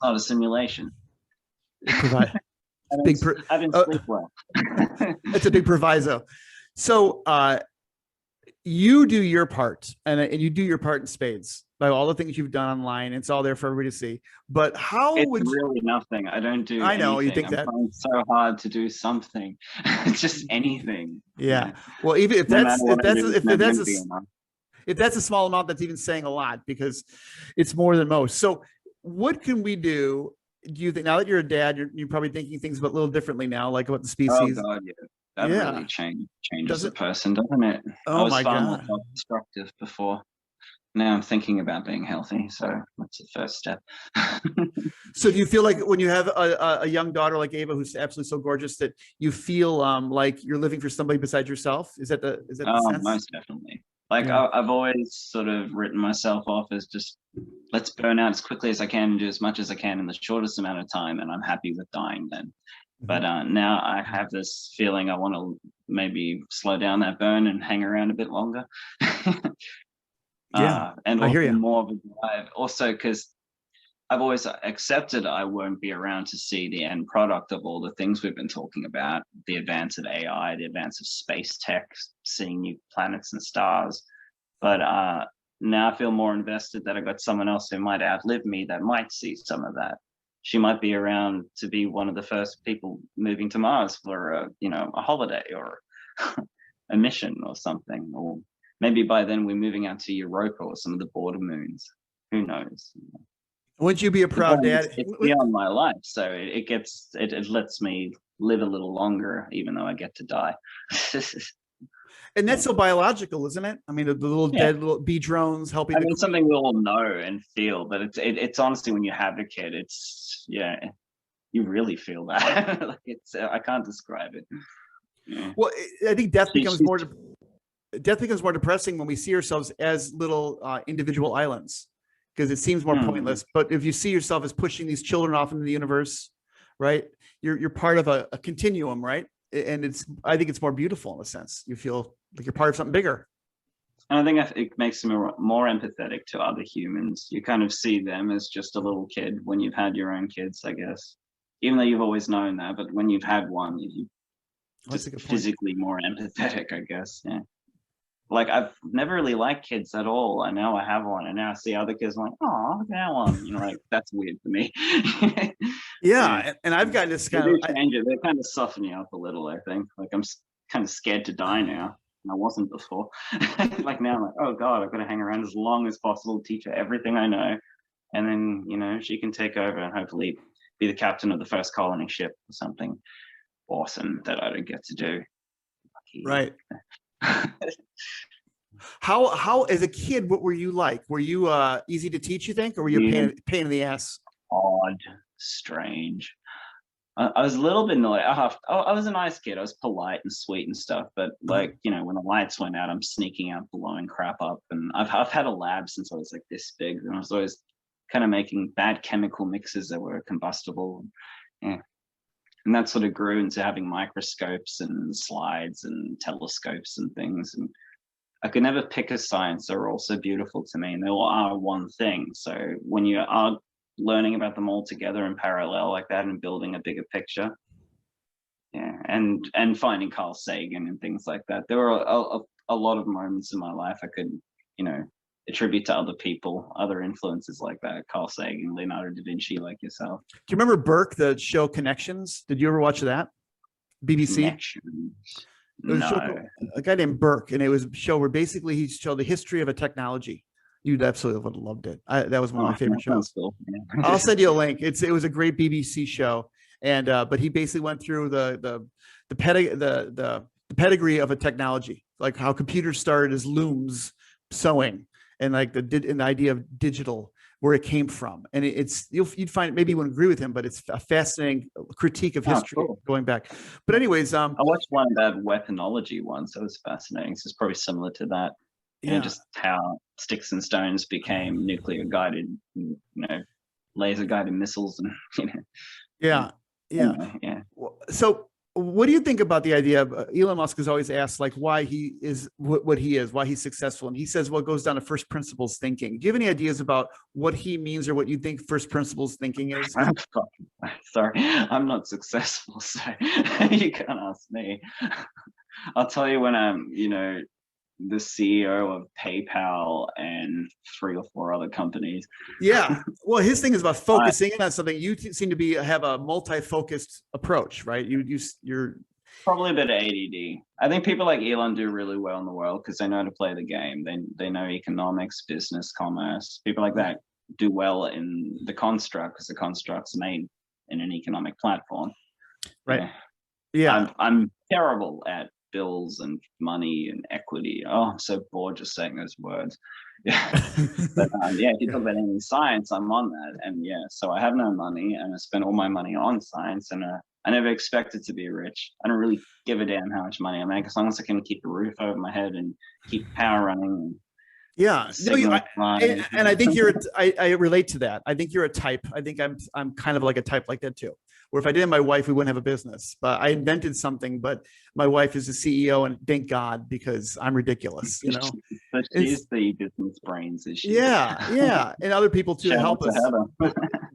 not a simulation. Sleep well. It's a big proviso. So you do your part, and you do your part in spades by all the things you've done online. It's all there for everybody to see. But how it's would really nothing? I don't do. I know anything. you think I'm that. trying so hard to do something. Just anything. Yeah. Well, even if that's a small amount, that's even saying a lot, because it's more than most. So what can we do? Do you think, now that you're a dad, you're probably thinking things a little differently now, like about the species? Oh God, yeah. That really changes a person, doesn't it? Oh, I was my far God. more self-destructive before. Now I'm thinking about being healthy, so that's the first step. So do you feel like when you have a young daughter like Ava, who's absolutely so gorgeous, that you feel like you're living for somebody besides yourself? Is that the sense? Most definitely. Like, yeah. I've always sort of written myself off as just, let's burn out as quickly as I can and do as much as I can in the shortest amount of time, and I'm happy with dying then. But now I have this feeling I want to maybe slow down that burn and hang around a bit longer. Yeah, and I hear you. more of a drive. Also, because I've always accepted I won't be around to see the end product of all the things we've been talking about, the advance of AI, the advance of space tech, seeing new planets and stars. But now I feel more invested that I got someone else who might outlive me that might see some of that. She might be around to be one of the first people moving to Mars for a holiday or a mission or something. Or maybe by then we're moving out to Europa or some of the border moons. Who knows? Wouldn't you be a proud dad? It's beyond my life, so it lets me live a little longer, even though I get to die. And that's so biological, isn't it? I mean, the little dead little bee drones helping. I mean, it's something we all know and feel, but it's honestly, when you have a kid, you really feel that. Like I can't describe it. Yeah. Well, I think death becomes more depressing when we see ourselves as little individual islands, because it seems more pointless. But if you see yourself as pushing these children off into the universe, right? You're part of a continuum, right? And I think it's more beautiful in a sense. You feel like you're part of something bigger. And I think it makes me more empathetic to other humans. You kind of see them as just a little kid when you've had your own kids, I guess. Even though you've always known that, but when you've had one, you're just physically more empathetic, I guess. Yeah. Like, I've never really liked kids at all. And now I have one, and now I see other kids, I'm like, oh, look at that one. Like, that's weird for me. Yeah. And I've gotten this kind of change it. They kind of soften you up a little, I think. Like, I'm kind of scared to die now. And I wasn't before. Like, now I'm like, oh God, I've got to hang around as long as possible, teach her everything I know. And then, she can take over and hopefully be the captain of the first colony ship or something awesome that I don't get to do. Right. How as a kid, what were you like? Were you easy to teach, you think, or were you a pain in the ass? Odd, strange. I was a little bit annoyed. I was a nice kid. I was polite and sweet and stuff, but like, when the lights went out, I'm sneaking out, blowing crap up. And I've had a lab since I was like this big, and I was always kind of making bad chemical mixes that were combustible. Yeah. And that sort of grew into having microscopes and slides and telescopes and things. And I could never pick a science. They're all so beautiful to me, and they all are one thing. So when you are learning about them all together in parallel like that and building a bigger picture, and finding Carl Sagan and things like that, there were a lot of moments in my life I could, attribute to other people, other influences like that. Carl Sagan, Leonardo da Vinci, like yourself. Do you remember Burke, the show Connections? Did you ever watch that? BBC? Connections. No. A guy named Burke, and it was a show where basically he showed the history of a technology. You'd absolutely would have loved it. That was one of my favorite shows. Cool. Yeah. I'll send you a link. It was a great BBC show, and but he basically went through the pedigree of a technology, like how computers started as looms sewing, and like the idea of digital where it came from. And you'd find, maybe you wouldn't agree with him, but it's a fascinating critique of history going back. But anyways, I watched one about weaponology once. That was fascinating. So it's probably similar to that. Just how sticks and stones became nuclear guided, laser guided missiles, and yeah. So what do you think about the idea of Elon Musk has always asked, like, why he is what he is, why he's successful? And he says, well, it goes down to first principles thinking. Do you have any ideas about what he means or what you think first principles thinking is? Sorry, I'm not successful, so you can't ask me. I'll tell you when I'm, the CEO of PayPal and 3 or 4 other companies. Yeah. Well, his thing is about focusing in on something. You seem to have a multi-focused approach, right? You're probably a bit of ADD. I think people like Elon do really well in the world because they know how to play the game. They know economics, business, commerce. People like that do well in the construct because the construct's made in an economic platform. Right. Yeah. I'm terrible at bills and money and equity. Oh, I'm so bored just saying those words. But if you talk about any science, I'm on that. And so I have no money and I spend all my money on science, and I never expected to be rich. I don't really give a damn how much money I make as long as I can keep a roof over my head and keep power running. And I think I relate to that. I think you're a type. I think I'm kind of like a type like that too. Where if I didn't have my wife, we wouldn't have a business. But I invented something, but my wife is the CEO, and thank God, because I'm ridiculous, But she's the business brains, is she? Yeah. And other people too help us.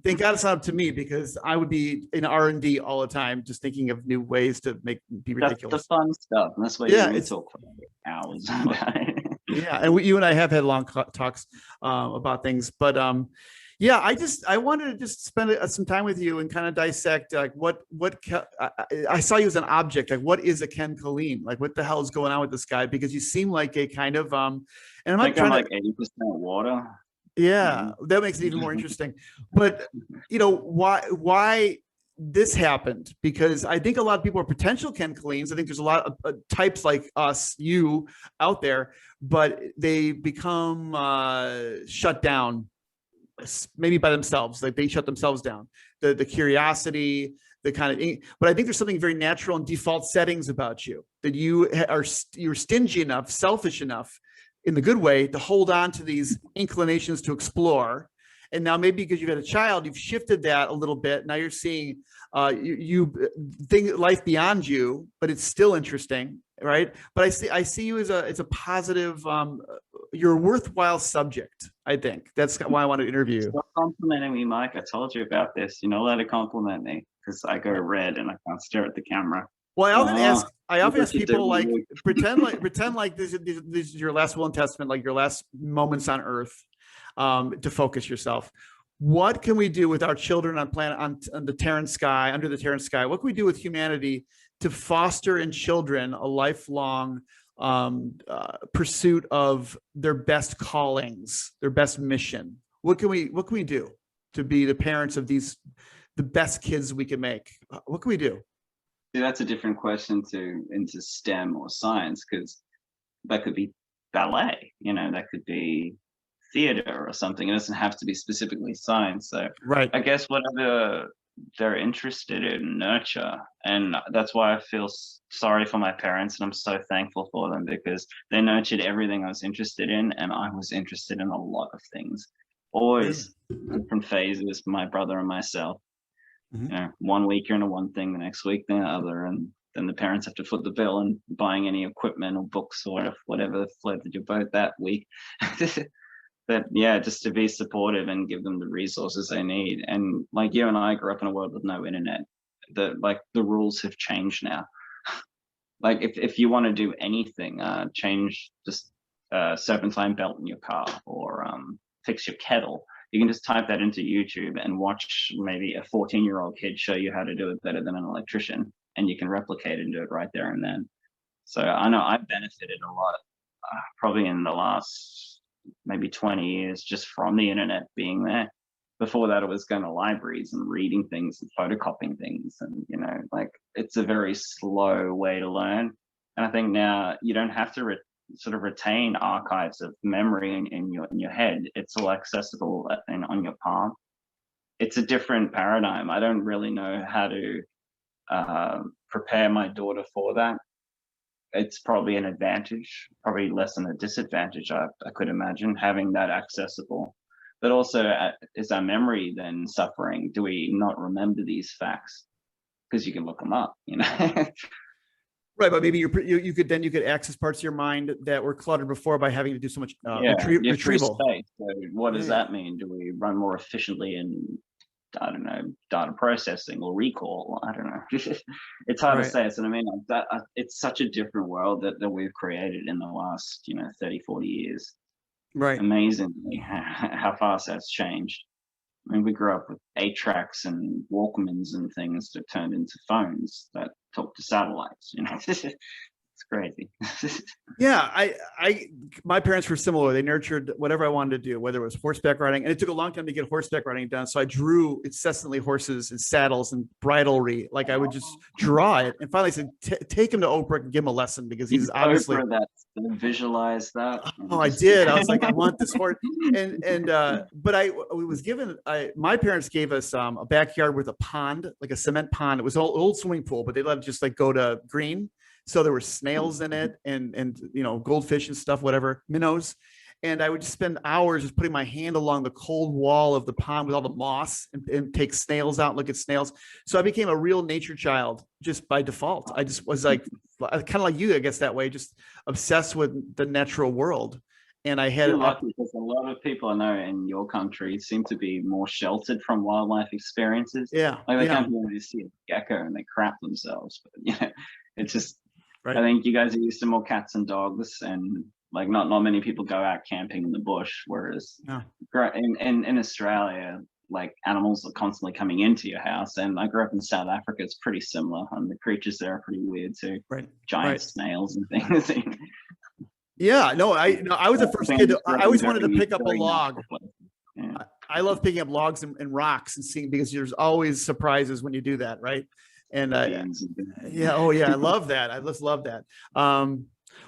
Thank God it's not up to me, because I would be in R&D all the time, just thinking of new ways to be ridiculous. That's the fun stuff. And that's what you talk for hours about it. Yeah, and you and I have had long talks about things, but I wanted to just spend some time with you and kind of dissect like what I saw you as an object. Like, what is a Ken Killeen? Like, what the hell is going on with this guy? Because you seem like a kind of and I'm not trying like 80% water. Yeah, that makes it even more interesting. But why this happened? Because I think a lot of people are potential Ken Killeens. I think there's a lot of types like us, you out there, but they become shut down, maybe by themselves. Like, they shut themselves down. The curiosity, the kind of, but I think there's something very natural and default settings about you, that you're stingy enough, selfish enough, in the good way, to hold on to these inclinations to explore. And now maybe because you've had a child, you've shifted that a little bit. Now you're seeing you think life beyond you, but it's still interesting, right? But I see you as a positive, you're a worthwhile subject. I think that's why I want to interview you. Stop complimenting me, Mike. I told you about this. You're not allowed to compliment me because I go red and I can't stare at the camera. Well, I often ask people, like, pretend like this is your last will and testament, like your last moments on Earth, to focus yourself. What can we do with our children on the Terran sky, under the Terran sky? What can we do with humanity to foster in children a lifelong pursuit of their best callings, their best mission? What can we do to be the parents of the best kids we can make? What can we do? See, that's a different question into STEM or science, because that could be ballet, that could be theater or something. It doesn't have to be specifically science. So right. I guess whatever they're interested in, nurture. And that's why I feel sorry for my parents, and I'm so thankful for them, because they nurtured everything I was interested in, and I was interested in a lot of things. Always different phases, my brother and myself. Mm-hmm. 1 week you're into one thing, the next week the other, and then the parents have to foot the bill and buying any equipment or books or whatever floated your boat that week. But just to be supportive and give them the resources they need. And like you and I grew up in a world with no internet. The rules have changed now. Like if you want to do anything, change just serpentine belt in your car, or fix your kettle, you can just type that into YouTube and watch maybe a 14-year-old kid show you how to do it better than an electrician, and you can replicate and do it right there and then. So I know I've benefited a lot, probably in the last maybe 20 years, just from the internet being there. Before that, it was going to libraries and reading things and photocopying things, and it's a very slow way to learn. And I think now you don't have to sort of retain archives of memory in your head. It's all accessible and on your palm. It's a different paradigm. I don't really know how to prepare my daughter for that. It's probably an advantage, probably less than a disadvantage, I could imagine, having that accessible. But also, is our memory then suffering? Do we not remember these facts? Because you can look them up, you know? Right, but maybe you could access parts of your mind that were cluttered before by having to do so much Yeah, you're free retrieval. space. So what does Yeah. that mean? Do we run more efficiently in, I don't know, data processing or recall? I don't know. It's hard to Right. say. That's what I mean. That, it's such a different world that we've created in the last, 30, 40 years. Right. Amazingly, how fast that's changed. I mean, we grew up with 8-tracks and Walkmans and things that turned into phones that talk to satellites. It's crazy. Yeah, my parents were similar. They nurtured whatever I wanted to do, whether it was horseback riding, and it took a long time to get horseback riding done. So I drew incessantly horses and saddles and bridlery. Like I would just draw it, and finally I said, "Take him to Oprah and give him a lesson because he's obviously." Oprah, that visualize that. Oh, I did. I was like, I want this horse, but I was given. My parents gave us a backyard with a pond, like a cement pond. It was an old swimming pool, but they let it just like go to green. So there were snails in it and goldfish and stuff, whatever, minnows. And I would just spend hours just putting my hand along the cold wall of the pond with all the moss and take snails out, look at snails. So I became a real nature child just by default. I just was like, kind of like you, I guess that way, just obsessed with the natural world. And I had You're lucky because a lot of people I know in your country seem to be more sheltered from wildlife experiences. Yeah. Like they Yeah. can't be able to see a gecko and they crap themselves. But it's just, Right. I think you guys are used to more cats and dogs, and like not many people go out camping in the bush. Whereas Yeah. in Australia, like animals are constantly coming into your house. And I grew up in South Africa. It's pretty similar, and the creatures there are pretty weird too. Right. Giant Right. snails and things. Yeah. No, I was the first kid. I always wanted to pick up a log. Yeah. I love picking up logs and rocks and seeing, because there's always surprises when you do that, right? And yeah, oh yeah, I love that. I just love that. Well,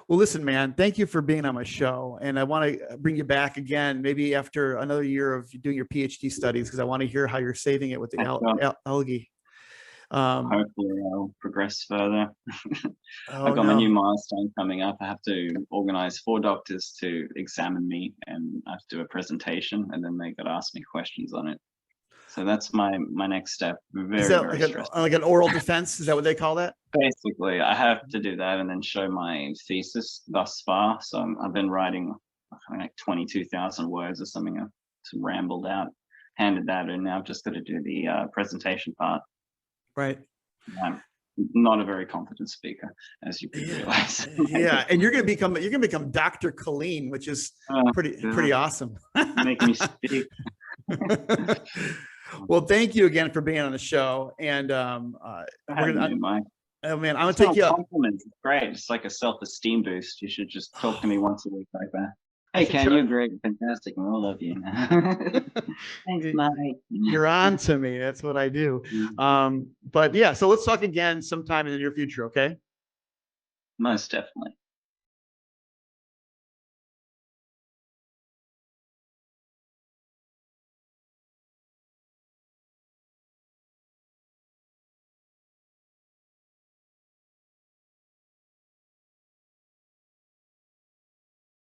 listen, man, thank you for being on my show, and I want to bring you back again, maybe after another year of doing your PhD studies, because I want to hear how you're saving it with the algae. Hopefully, I'll progress further. Oh, I've got my no. new milestone coming up. I have to organize 4 doctors to examine me, and I have to do a presentation, and then they got to ask me questions on it. So that's my next step. Is Very, that very like stressful. like an oral defense? Is that what they call that? Basically, I have to do that and then show my thesis thus far. So I've been writing like 22,000 words or something. I've rambled out, handed that, and now I've just got to do the presentation part. Right. I'm not a very confident speaker, as you could realize. Yeah, and you're gonna become Dr. Killeen, which is pretty awesome. Making me speak. Well, thank you again for being on the show, and we're gonna. Mike. Oh man, I'm gonna take you up. Compliments. It's great. It's like a self-esteem boost. You should just talk to me once a week like that. Hey, Ken, you're great, fantastic, and we all love you. Thanks, Mike. You're on to me. That's what I do. But yeah, so let's talk again sometime in the near future, okay? Most definitely.